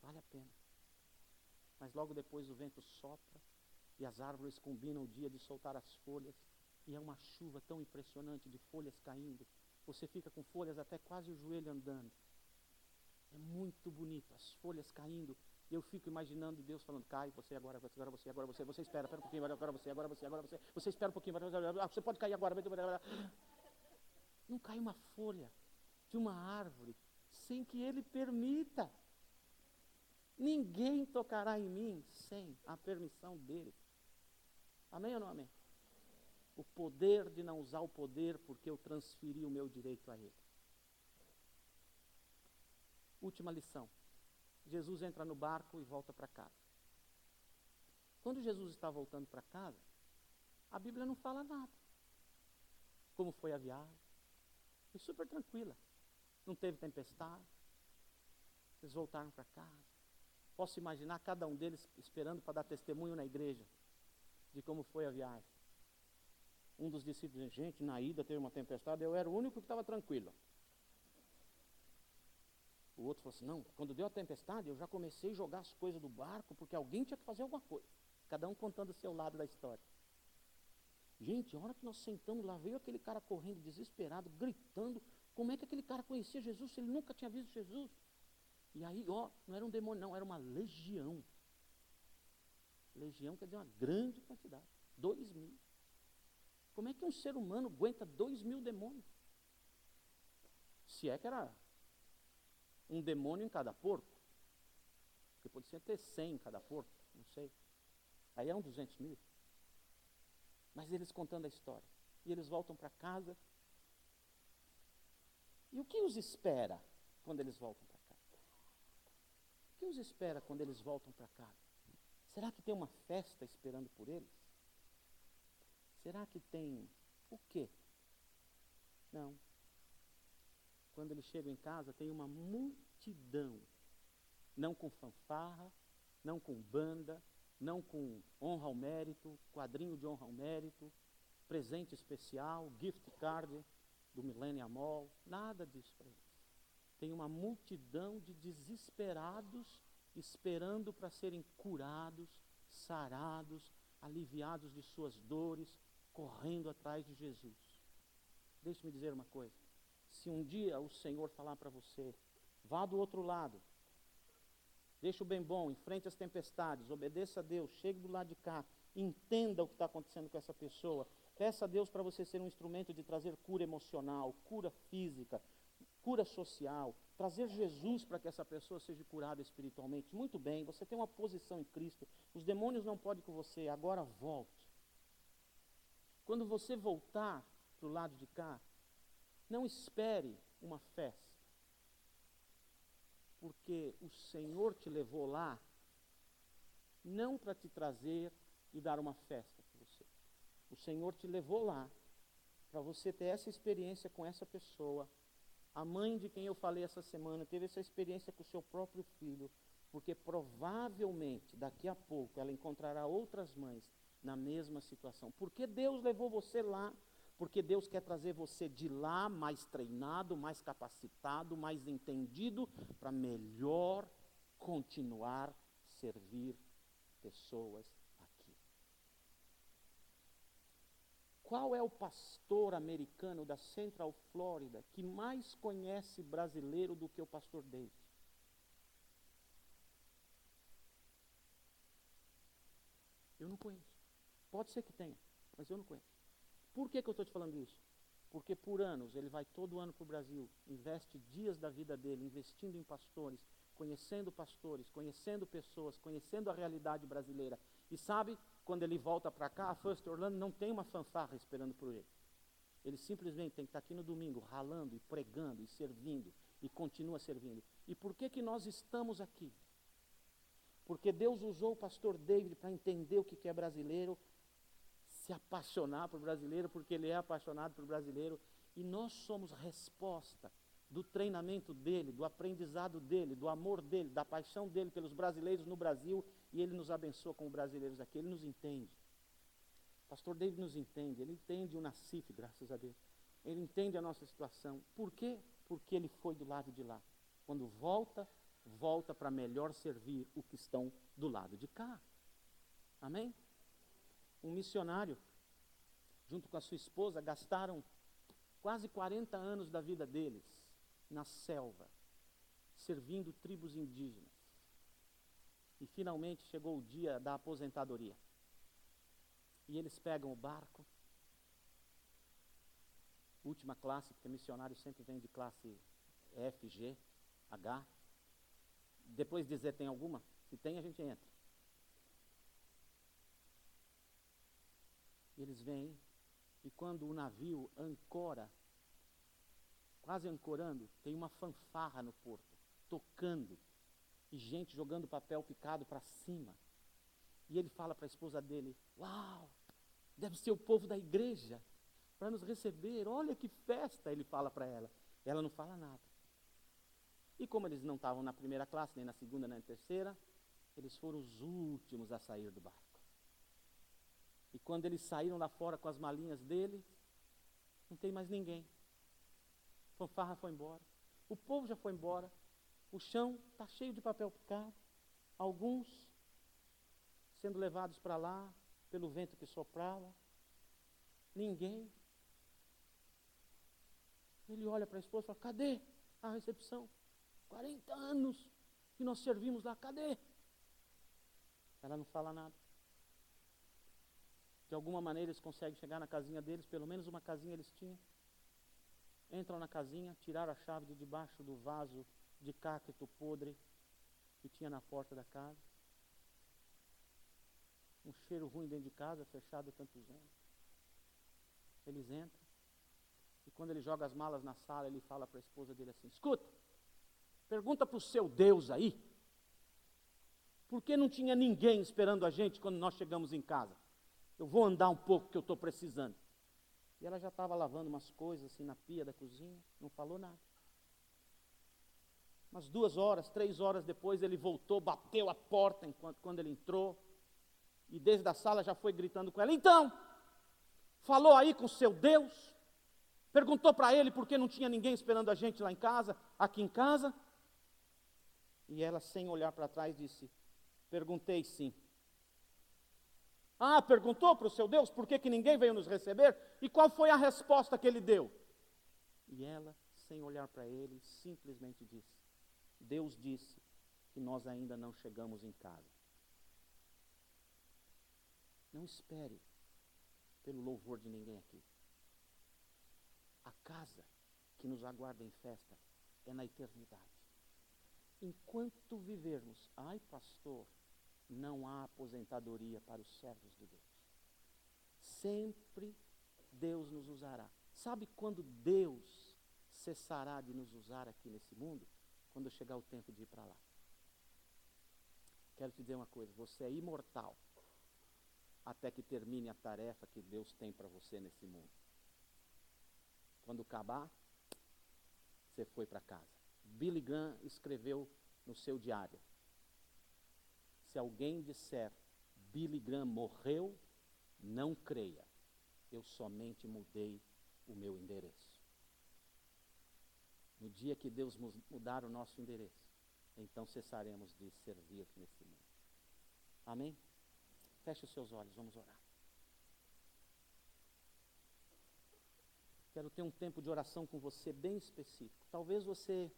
Vale a pena. Mas logo depois o vento sopra e as árvores combinam o dia de soltar as folhas. E é uma chuva tão impressionante de folhas caindo. Você fica com folhas até quase o joelho andando. É muito bonito, as folhas caindo. E eu fico imaginando Deus falando, cai, você agora, você espera um pouquinho, agora você espera um pouquinho, você pode cair agora. Não cai uma folha de uma árvore sem que Ele permita. Ninguém tocará em mim sem a permissão dEle. Amém ou não amém? O poder de não usar o poder porque eu transferi o meu direito a Ele. Última lição. Jesus entra no barco e volta para casa. Quando Jesus está voltando para casa, a Bíblia não fala nada. Como foi a viagem? Foi super tranquila. Não teve tempestade. Eles voltaram para casa. Posso imaginar cada um deles esperando para dar testemunho na igreja de como foi a viagem. Um dos discípulos disse, gente, na ida teve uma tempestade, eu era o único que estava tranquilo. O outro falou assim, não, quando deu a tempestade, eu já comecei a jogar as coisas do barco, porque alguém tinha que fazer alguma coisa. Cada um contando o seu lado da história. Gente, a hora que nós sentamos lá, veio aquele cara correndo, desesperado, gritando, como é que aquele cara conhecia Jesus se ele nunca tinha visto Jesus? E aí, não era um demônio não, era uma legião. Legião quer dizer uma grande quantidade, 2.000. Como é que um ser humano aguenta 2.000 demônios? Se é que era um demônio em cada porco, porque pode ser ter 100 em cada porco, não sei. Aí é 200.000. Mas eles contando a história. E eles voltam para casa. E o que os espera quando eles voltam para casa? O que os espera quando eles voltam para casa? Será que tem uma festa esperando por eles? Será que tem o quê? Não. Quando eles chegam em casa, tem uma multidão. Não com fanfarra, não com banda, não com honra ao mérito, quadrinho de honra ao mérito, presente especial, gift card do Millennium Mall, nada disso para eles. Tem uma multidão de desesperados esperando para serem curados, sarados, aliviados de suas dores, correndo atrás de Jesus. Deixe-me dizer uma coisa. Se um dia o Senhor falar para você, vá do outro lado, deixa o bem bom, enfrente as tempestades, obedeça a Deus, chegue do lado de cá, entenda o que está acontecendo com essa pessoa, peça a Deus para você ser um instrumento de trazer cura emocional, cura física, cura social, trazer Jesus para que essa pessoa seja curada espiritualmente. Muito bem, você tem uma posição em Cristo, os demônios não podem com você, agora volte. Quando você voltar para o lado de cá, não espere uma festa, porque o Senhor te levou lá, não para te trazer e dar uma festa para você. O Senhor te levou lá, para você ter essa experiência com essa pessoa. A mãe de quem eu falei essa semana teve essa experiência com o seu próprio filho, porque provavelmente daqui a pouco ela encontrará outras mães na mesma situação. Porque Deus levou você lá? Porque Deus quer trazer você de lá mais treinado, mais capacitado, mais entendido, para melhor continuar a servir pessoas aqui. Qual é o pastor americano da Central Florida que mais conhece brasileiro do que o pastor David? Eu não conheço. Pode ser que tenha, mas eu não conheço. Por que eu estou te falando isso? Porque por anos, ele vai todo ano para o Brasil, investe dias da vida dele, investindo em pastores, conhecendo pessoas, conhecendo a realidade brasileira. E sabe, quando ele volta para cá, a First Orlando não tem uma fanfarra esperando por ele. Ele simplesmente tem que estar aqui no domingo, ralando e pregando e servindo, e continua servindo. E por que nós estamos aqui? Porque Deus usou o pastor David para entender o que é brasileiro, se apaixonar por brasileiro, porque ele é apaixonado por brasileiro, e nós somos resposta do treinamento dele, do aprendizado dele, do amor dele, da paixão dele pelos brasileiros no Brasil, e ele nos abençoa como brasileiros aqui, ele nos entende. O pastor David nos entende, ele entende o Nassif, graças a Deus. Ele entende a nossa situação. Por quê? Porque ele foi do lado de lá. Quando volta para melhor servir os que estão do lado de cá. Amém? Um missionário, junto com a sua esposa, gastaram quase 40 anos da vida deles na selva, servindo tribos indígenas. E finalmente chegou o dia da aposentadoria. E eles pegam o barco, última classe, porque missionário sempre vem de classe F, G, H. Depois dizer, tem alguma? Se tem, a gente entra. E eles vêm, e quando o navio ancora, quase ancorando, tem uma fanfarra no porto, tocando, e gente jogando papel picado para cima. E ele fala para a esposa dele, uau, deve ser o povo da igreja, para nos receber, olha que festa, ele fala para ela. Ela não fala nada. E como eles não estavam na primeira classe, nem na segunda, nem na terceira, eles foram os últimos a sair do barco. E quando eles saíram lá fora com as malinhas deles, não tem mais ninguém. A fanfarra foi embora, o povo já foi embora, o chão está cheio de papel picado, alguns sendo levados para lá, pelo vento que soprava, ninguém. Ele olha para a esposa e fala, cadê a recepção? 40 anos que nós servimos lá, cadê? Ela não fala nada. De alguma maneira eles conseguem chegar na casinha deles, pelo menos uma casinha eles tinham. Entram na casinha, tiraram a chave de debaixo do vaso de cacto podre que tinha na porta da casa. Um cheiro ruim dentro de casa, fechado há tantos anos. Eles entram. E quando ele joga as malas na sala, ele fala para a esposa dele assim, escuta, pergunta para o seu Deus aí, por que não tinha ninguém esperando a gente quando nós chegamos em casa? Eu vou andar um pouco que eu estou precisando. E ela já estava lavando umas coisas assim na pia da cozinha, não falou nada. Umas 2 horas, 3 horas depois ele voltou, bateu a porta quando ele entrou, e desde a sala já foi gritando com ela, então, falou aí com o seu Deus? Perguntou para ele por que não tinha ninguém esperando a gente lá em casa, aqui em casa? E ela, sem olhar para trás, disse, perguntei sim. Ah, perguntou para o seu Deus por que ninguém veio nos receber? E qual foi a resposta que ele deu? E ela, sem olhar para ele, simplesmente disse, Deus disse que nós ainda não chegamos em casa. Não espere pelo louvor de ninguém aqui. A casa que nos aguarda em festa é na eternidade. Enquanto vivermos, ai pastor, não há aposentadoria para os servos de Deus. Sempre Deus nos usará. Sabe quando Deus cessará de nos usar aqui nesse mundo? Quando chegar o tempo de ir para lá. Quero te dizer uma coisa, você é imortal até que termine a tarefa que Deus tem para você nesse mundo. Quando acabar, você foi para casa. Billy Graham escreveu no seu diário, se alguém disser, Billy Graham morreu, não creia, eu somente mudei o meu endereço. No dia que Deus mudar o nosso endereço, então cessaremos de servir nesse mundo. Amém? Feche os seus olhos, vamos orar. Quero ter um tempo de oração com você bem específico. Talvez você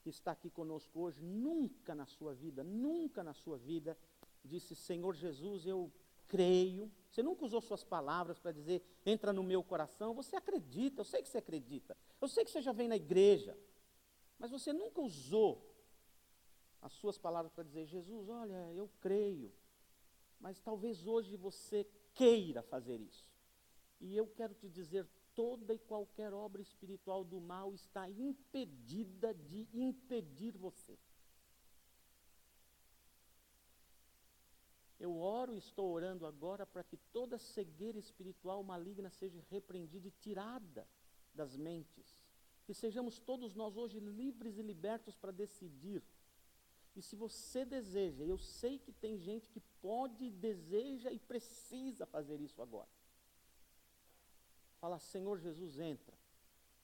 que está aqui conosco hoje, nunca na sua vida, disse, Senhor Jesus, eu creio. Você nunca usou suas palavras para dizer, entra no meu coração. Você acredita, eu sei que você acredita. Eu sei que você já vem na igreja. Mas você nunca usou as suas palavras para dizer, Jesus, olha, eu creio. Mas talvez hoje você queira fazer isso. E eu quero te dizer, toda e qualquer obra espiritual do mal está impedida de impedir você. Eu oro e estou orando agora para que toda cegueira espiritual maligna seja repreendida e tirada das mentes. Que sejamos todos nós hoje livres e libertos para decidir. E se você deseja, eu sei que tem gente que pode, deseja e precisa fazer isso agora. Fala, Senhor Jesus, entra.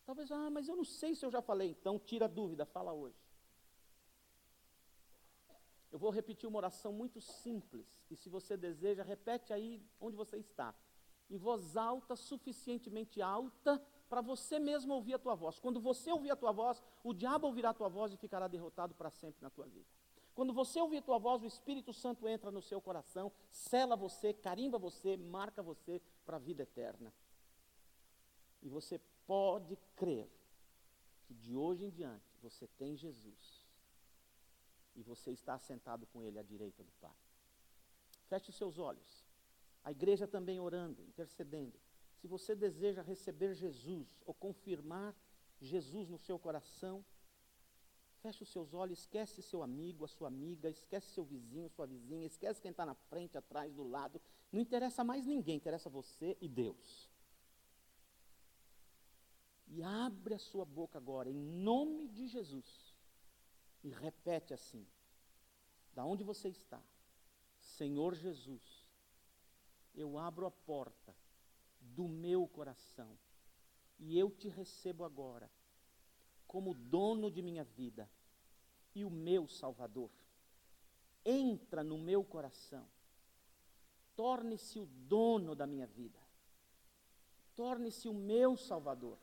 Talvez, mas eu não sei se eu já falei. Então, tira a dúvida, fala hoje. Eu vou repetir uma oração muito simples. E se você deseja, repete aí onde você está. Em voz alta, suficientemente alta, para você mesmo ouvir a tua voz. Quando você ouvir a tua voz, o diabo ouvirá a tua voz e ficará derrotado para sempre na tua vida. Quando você ouvir a tua voz, o Espírito Santo entra no seu coração, sela você, carimba você, marca você para a vida eterna. E você pode crer que de hoje em diante você tem Jesus. E você está assentado com Ele à direita do Pai. Feche os seus olhos. A igreja também orando, intercedendo. Se você deseja receber Jesus ou confirmar Jesus no seu coração, feche os seus olhos, esquece seu amigo, a sua amiga, esquece seu vizinho, sua vizinha, esquece quem está na frente, atrás, do lado. Não interessa mais ninguém, interessa você e Deus. E abre a sua boca agora, em nome de Jesus. E repete assim, da onde você está. Senhor Jesus, eu abro a porta do meu coração e eu te recebo agora como dono de minha vida e o meu Salvador. Entra no meu coração, torne-se o dono da minha vida, torne-se o meu Salvador,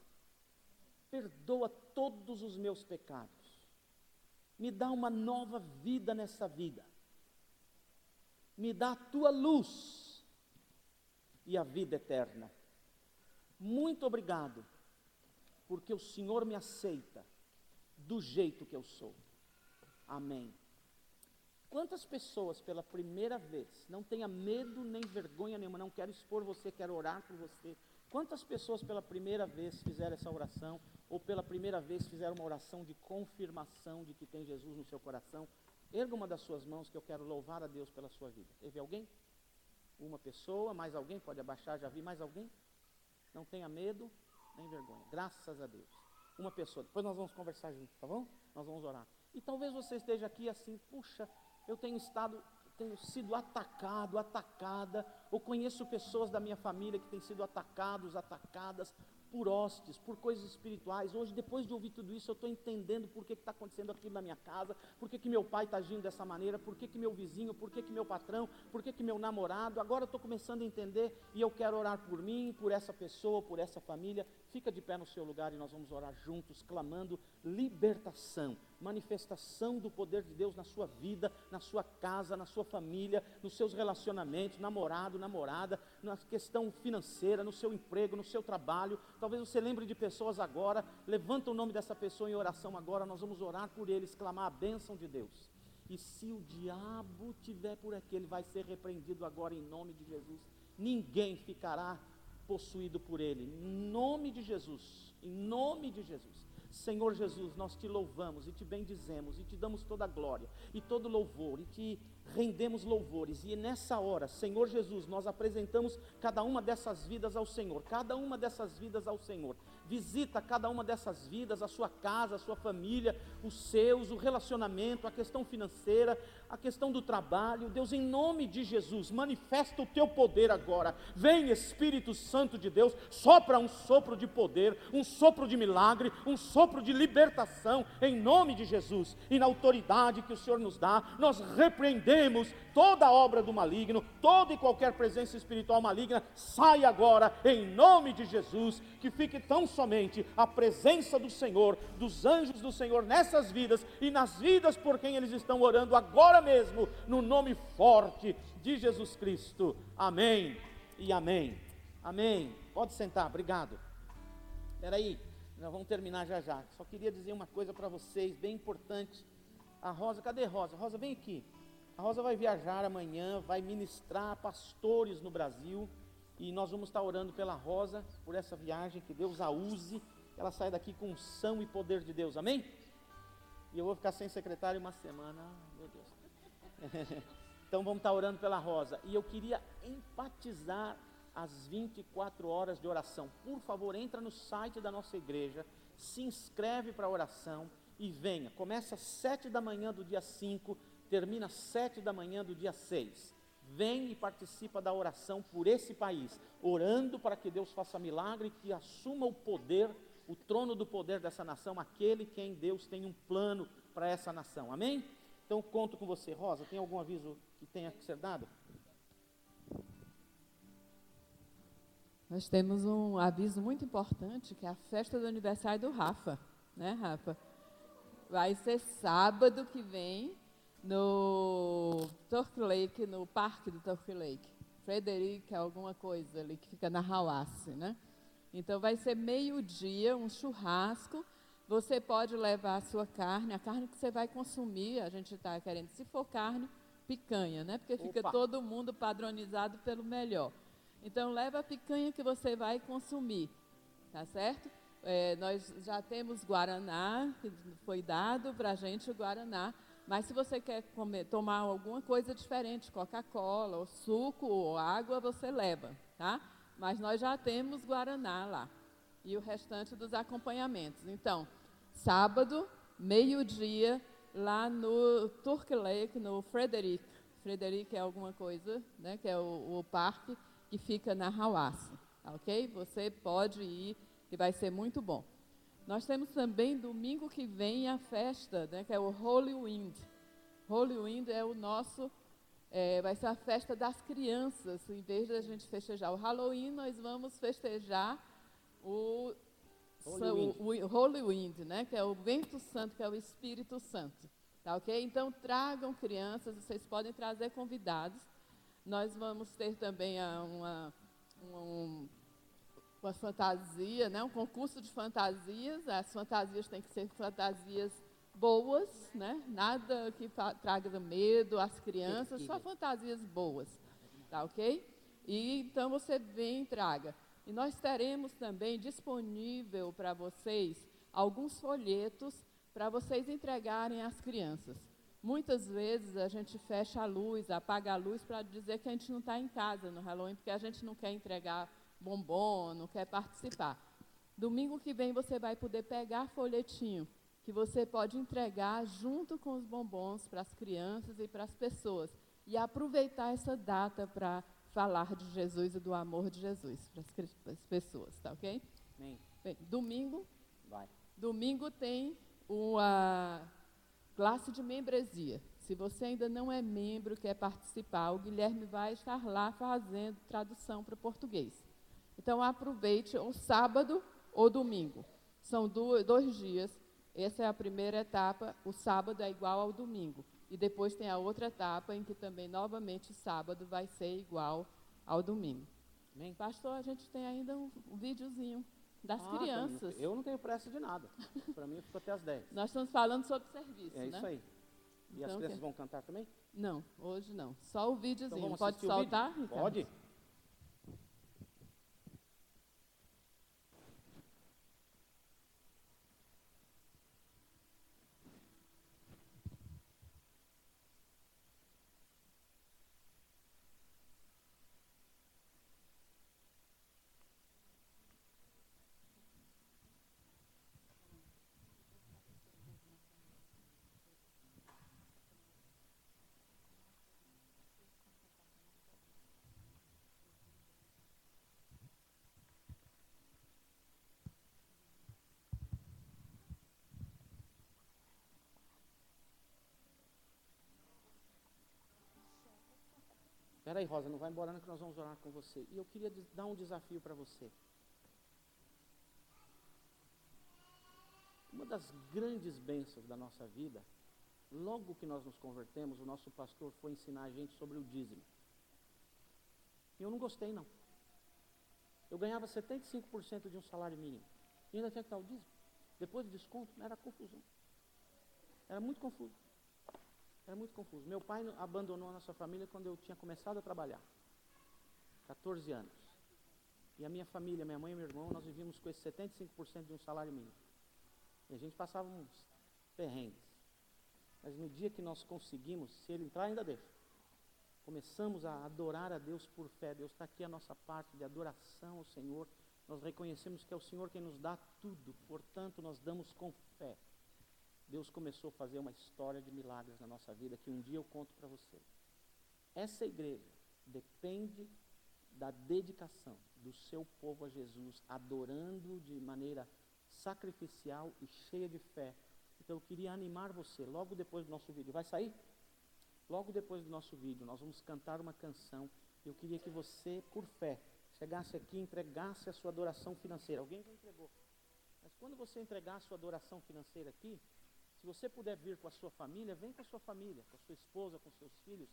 perdoa todos os meus pecados, me dá uma nova vida nessa vida, me dá a tua luz e a vida eterna. Muito obrigado, porque o Senhor me aceita do jeito que eu sou. Amém. Quantas pessoas pela primeira vez, não tenha medo nem vergonha nenhuma, não quero expor você, quero orar por você. Quantas pessoas pela primeira vez fizeram essa oração, ou pela primeira vez fizeram uma oração de confirmação de que tem Jesus no seu coração? Erga uma das suas mãos que eu quero louvar a Deus pela sua vida. Teve alguém? Uma pessoa, mais alguém? Pode abaixar, já vi mais alguém? Não tenha medo nem vergonha, graças a Deus. Uma pessoa, depois nós vamos conversar juntos, tá bom? Nós vamos orar. E talvez você esteja aqui assim, puxa, eu tenho sido atacada, ou conheço pessoas da minha família que têm sido atacadas por hostes, por coisas espirituais. Hoje, depois de ouvir tudo isso, eu estou entendendo por que está acontecendo aquilo na minha casa, por que meu pai está agindo dessa maneira, por que meu vizinho, por que meu patrão, por que meu namorado. Agora eu estou começando a entender e eu quero orar por mim, por essa pessoa, por essa família. Fica de pé no seu lugar e nós vamos orar juntos, clamando libertação, manifestação do poder de Deus na sua vida, na sua casa, na sua família, nos seus relacionamentos, namorado, namorada, na questão financeira, no seu emprego, no seu trabalho. Talvez você lembre de pessoas agora, levanta o nome dessa pessoa em oração agora, nós vamos orar por eles, clamar a bênção de Deus. E se o diabo tiver por aqui, ele vai ser repreendido agora em nome de Jesus. Ninguém ficará possuído por ele, em nome de Jesus, em nome de Jesus. Senhor Jesus, nós te louvamos e te bendizemos e te damos toda a glória e todo louvor e te rendemos louvores. E nessa hora, Senhor Jesus, nós apresentamos cada uma dessas vidas ao Senhor, cada uma dessas vidas ao Senhor. Visita cada uma dessas vidas, a sua casa, a sua família, os seus, o relacionamento, a questão financeira, a questão do trabalho. Deus, em nome de Jesus, manifesta o teu poder agora. Vem, Espírito Santo de Deus, sopra um sopro de poder, um sopro de milagre, um sopro de libertação, em nome de Jesus. E na autoridade que o Senhor nos dá, nós repreendemos toda obra do maligno, toda e qualquer presença espiritual maligna. Sai agora, em nome de Jesus, que fique tão somente a presença do Senhor, dos anjos do Senhor nessas vidas e nas vidas por quem eles estão orando agora mesmo, no nome forte de Jesus Cristo. Amém e amém. Amém. Pode sentar, obrigado. Espera aí, nós vamos terminar já já. Só queria dizer uma coisa para vocês, bem importante. A Rosa, cadê Rosa? Rosa, vem aqui. A Rosa vai viajar amanhã, vai ministrar pastores no Brasil. E nós vamos estar orando pela Rosa, por essa viagem, que Deus a use, que ela saia daqui com unção e poder de Deus, amém? E eu vou ficar sem secretário uma semana, meu Deus. Então vamos estar orando pela Rosa. E eu queria enfatizar as 24 horas de oração. Por favor, entra no site da nossa igreja, se inscreve para a oração e venha. Começa às 7 da manhã do dia 5, termina às 7 da manhã do dia 6. vem e participa da oração por esse país, orando para que Deus faça milagre, que assuma o poder, o trono do poder dessa nação, aquele quem Deus tem um plano para essa nação, amém? Então conto com você. Rosa, tem algum aviso que tenha que ser dado? Nós temos um aviso muito importante, que é a festa do aniversário do Rafa, né, Rafa? Vai ser sábado que vem, no Turkey Lake, no parque do Turkey Lake. Frederic, alguma coisa ali, que fica na Hawaii, né? Então vai ser meio-dia, um churrasco. Você pode levar a sua carne, a carne que você vai consumir, a gente está querendo, se for carne, picanha, né? Porque fica todo mundo padronizado pelo melhor. Então leva a picanha que você vai consumir, tá certo? Nós já temos guaraná, que foi dado para a gente o guaraná, mas se você quer tomar alguma coisa diferente, Coca-Cola, ou suco, ou água, você leva, tá? Mas nós já temos guaraná lá, e o restante dos acompanhamentos. Então, sábado, meio-dia, lá no Turkey Lake, no Frederic. Frederic é alguma coisa, né, que é o parque que fica na Hawaii, ok? Você pode ir, que vai ser muito bom. Nós temos também, domingo que vem, a festa, né, que é o Holy Wind. Holy Wind é o nosso, vai ser a festa das crianças. Em vez de a gente festejar o Halloween, nós vamos festejar o Holy Wind, né, que é o vento santo, que é o Espírito Santo. Tá, ok? Então, tragam crianças, vocês podem trazer convidados. Nós vamos ter também uma fantasia, né? Um concurso de fantasias. As fantasias têm que ser fantasias boas, né? Nada que traga medo às crianças, só fantasias boas, tá, ok? E então você vem e traga. E nós teremos também disponível para vocês alguns folhetos para vocês entregarem às crianças. Muitas vezes a gente fecha a luz, apaga a luz para dizer que a gente não está em casa no Halloween, porque a gente não quer entregar bombom, não quer participar. Domingo que vem você vai poder pegar folhetinho, que você pode entregar junto com os bombons para as crianças e para as pessoas. E aproveitar essa data para falar de Jesus e do amor de Jesus para as pessoas, tá ok? Bem, domingo, vai. Domingo tem uma classe de membresia. Se você ainda não é membro, quer participar, o Guilherme vai estar lá fazendo tradução para português. Então, aproveite o sábado ou domingo. São dois dias. Essa é a primeira etapa. O sábado é igual ao domingo. E depois tem a outra etapa, em que também, novamente, o sábado vai ser igual ao domingo. Amém? Pastor, a gente tem ainda um videozinho das crianças. Eu não tenho pressa de nada. Para mim, eu fico até às 10. Nós estamos falando sobre serviço, né? É isso aí. E então, as crianças vão cantar também? Não, hoje não. Só o videozinho. Então pode soltar, Ricardo? Pode. Espera aí, Rosa, não vai embora não, que nós vamos orar com você. E eu queria dar um desafio para você. Uma das grandes bênçãos da nossa vida, logo que nós nos convertemos, o nosso pastor foi ensinar a gente sobre o dízimo. E eu não gostei, não. Eu ganhava 75% de um salário mínimo. E ainda tinha que dar o dízimo. Depois do desconto, era confusão. Era muito confuso. Era muito confuso. Meu pai abandonou a nossa família quando eu tinha começado a trabalhar. 14 anos. E a minha família, minha mãe e meu irmão, nós vivíamos com esse 75% de um salário mínimo. E a gente passava uns perrengues. Mas no dia que nós conseguimos, se ele entrar, ainda deixa. Começamos a adorar a Deus por fé. Deus está aqui a nossa parte de adoração ao Senhor. Nós reconhecemos que é o Senhor quem nos dá tudo. Portanto, nós damos com fé. Deus começou a fazer uma história de milagres na nossa vida, que um dia eu conto para você. essa igreja depende da dedicação do seu povo a Jesus, adorando de maneira sacrificial e cheia de fé. Então eu queria animar você, logo depois do nosso vídeo, vai sair? Logo depois do nosso vídeo, nós vamos cantar uma canção. Eu queria que você, por fé, chegasse aqui e entregasse a sua adoração financeira. Alguém já entregou. Mas quando você entregar a sua adoração financeira aqui, se você puder vir com a sua família, vem com a sua família, com a sua esposa, com seus filhos.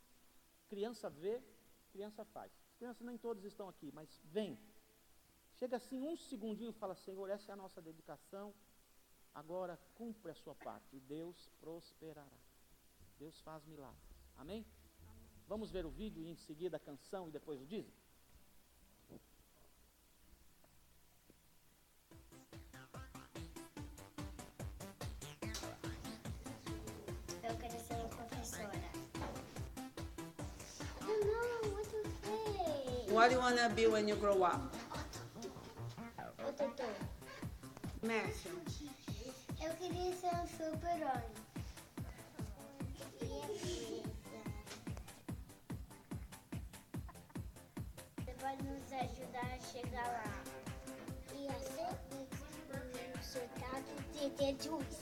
Criança vê, criança faz. As crianças nem todas estão aqui, mas vem. Chega assim um segundinho e fala: Senhor, essa é a nossa dedicação. Agora cumpre a sua parte e Deus prosperará. Deus faz milagres. Amém? Vamos ver o vídeo e em seguida a canção e depois o dízimo? Eu quero ser uma professora. Não, muito feio. What do you want to be when you grow up? O Tutu. Matthew. Eu queria ser um super-herói. Você pode nos ajudar a chegar lá. E assim, o resultado de Jesus.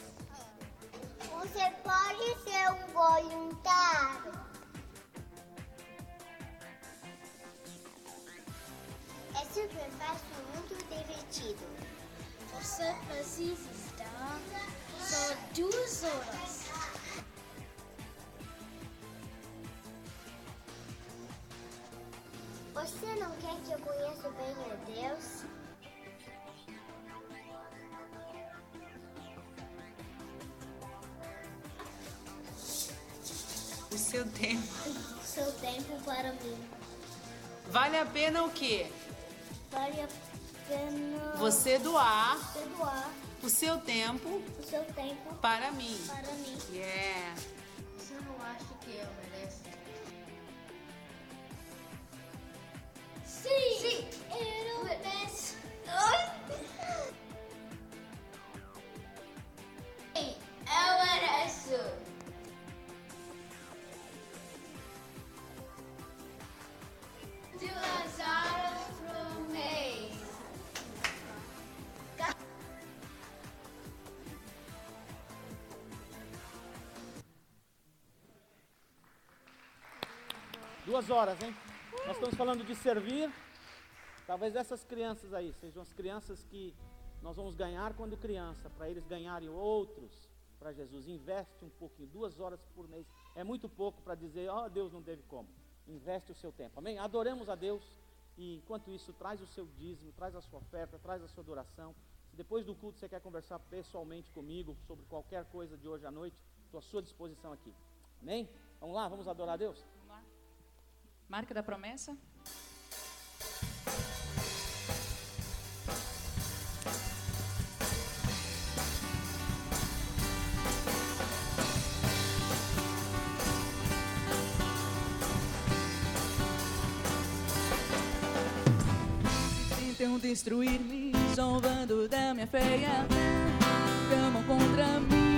Você pode ser um voluntário. É super fácil e muito divertido. Você precisa estar só 2 horas. Você não quer que eu conheça bem a Deus? O seu tempo. Seu tempo para mim. Vale a pena o quê? Vale a pena Você doar você doar o seu tempo o seu tempo para mim. para mim. Yeah. Você não acha que eu mereço? Sim! Sim! Eu mereço! Sim, eu mereço! Do Lazarus from me. 2 horas, hein? Nós estamos falando de servir. Talvez essas crianças aí sejam as crianças que nós vamos ganhar quando criança, para eles ganharem outros para Jesus. Investe um pouquinho, 2 horas por mês. É muito pouco para dizer: ó, Deus não teve como. Investe o seu tempo, amém? Adoremos a Deus e enquanto isso traz o seu dízimo, traz a sua oferta, traz a sua adoração. Se depois do culto você quer conversar pessoalmente comigo sobre qualquer coisa de hoje à noite, estou à sua disposição aqui, amém? Vamos lá, vamos adorar a Deus? Vamos lá. Marca da promessa. Tentam destruir-me, zombando da minha fé, camam contra mim.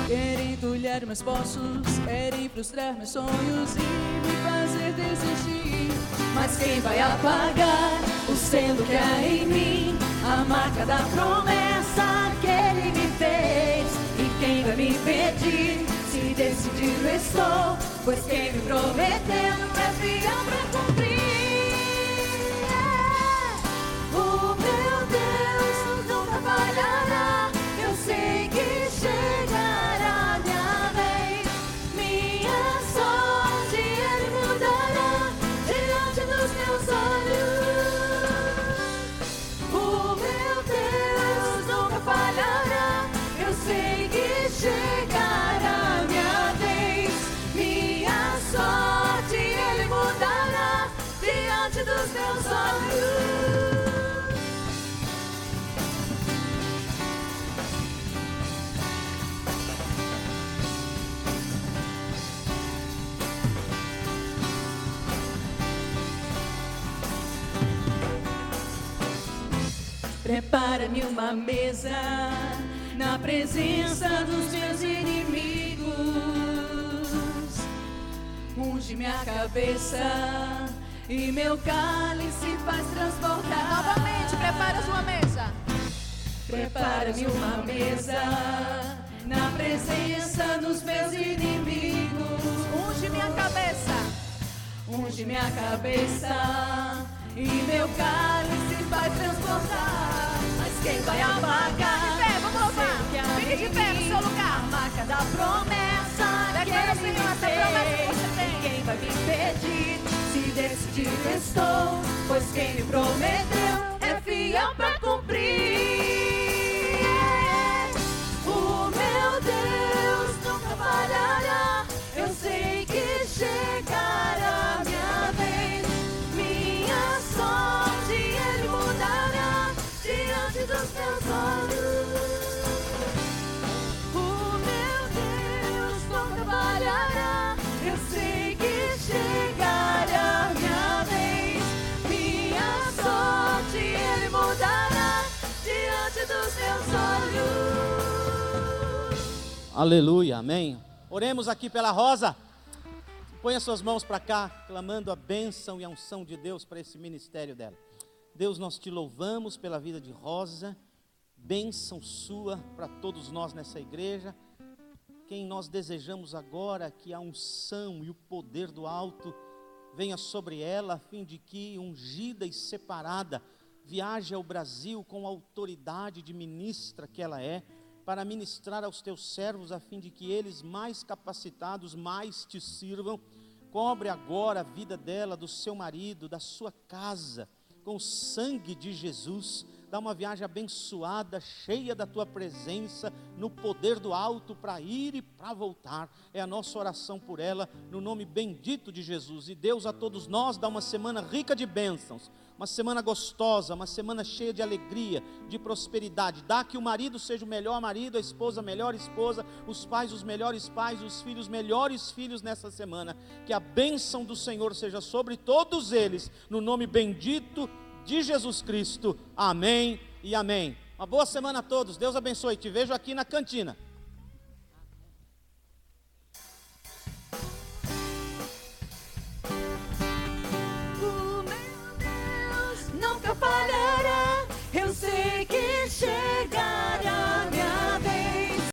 Querem entulhar meus poços, querem frustrar meus sonhos e me fazer desistir. Mas quem vai apagar o selo que há em mim? A marca da promessa que ele me fez. E quem vai me impedir? Se decidido estou, pois quem me prometeu é fiel pra cumprir. O meu Deus nunca falhará. Eu sei que chegará minha vez. Minha sorte ele mudará diante dos meus olhos. O meu Deus nunca falhará. Eu sei que chegará minha vez. Minha sorte ele mudará diante dos meus olhos. Prepara-me uma mesa na presença dos meus inimigos. unge minha cabeça e meu cálice faz transbordar. Novamente, prepara sua mesa. Prepara-me uma mesa na presença dos meus inimigos. Unge minha cabeça. Unge minha cabeça e meu cálice vai transbordar. Mas quem vai apagar? De pé, vamos louvar. Fique de pé no seu lugar. A marca da promessa que Declara, ele Senhor, essa fez. promessa que você tem. Quem vai me impedir? Se decidido estou, pois quem me prometeu é fiel pra cumprir. O meu Deus nunca falhará. Eu sei que chegará minha vez. Minha sorte ele mudará diante dos meus olhos. O meu Deus nunca falhará. Eu sei que chegará minha vez. Minha sorte ele mudará diante dos meus olhos. Aleluia, amém. Oremos aqui pela Rosa. Põe as suas mãos para cá, clamando a bênção e a unção de Deus para esse ministério dela. Deus, nós te louvamos pela vida de Rosa. Bênção sua para todos nós nessa igreja. Quem nós desejamos agora que a unção e o poder do alto venha sobre ela, a fim de que, ungida e separada, viaje ao Brasil com a autoridade de ministra que ela é, para ministrar aos teus servos, a fim de que eles, mais capacitados, mais te sirvam. Cobre agora a vida dela, do seu marido, da sua casa, com o sangue de Jesus. Dá uma viagem abençoada, cheia da tua presença, no poder do alto, para ir e para voltar. É a nossa oração por ela, no nome bendito de Jesus. E Deus, a todos nós, dá uma semana rica de bênçãos, uma semana gostosa, uma semana cheia de alegria, de prosperidade. Dá que o marido seja o melhor marido, a esposa a melhor esposa, os pais os melhores pais, os filhos melhores filhos nessa semana. Que a bênção do Senhor seja sobre todos eles, no nome bendito de Jesus Cristo. Amém e amém. Uma boa semana a todos. Deus abençoe. Te vejo aqui na cantina.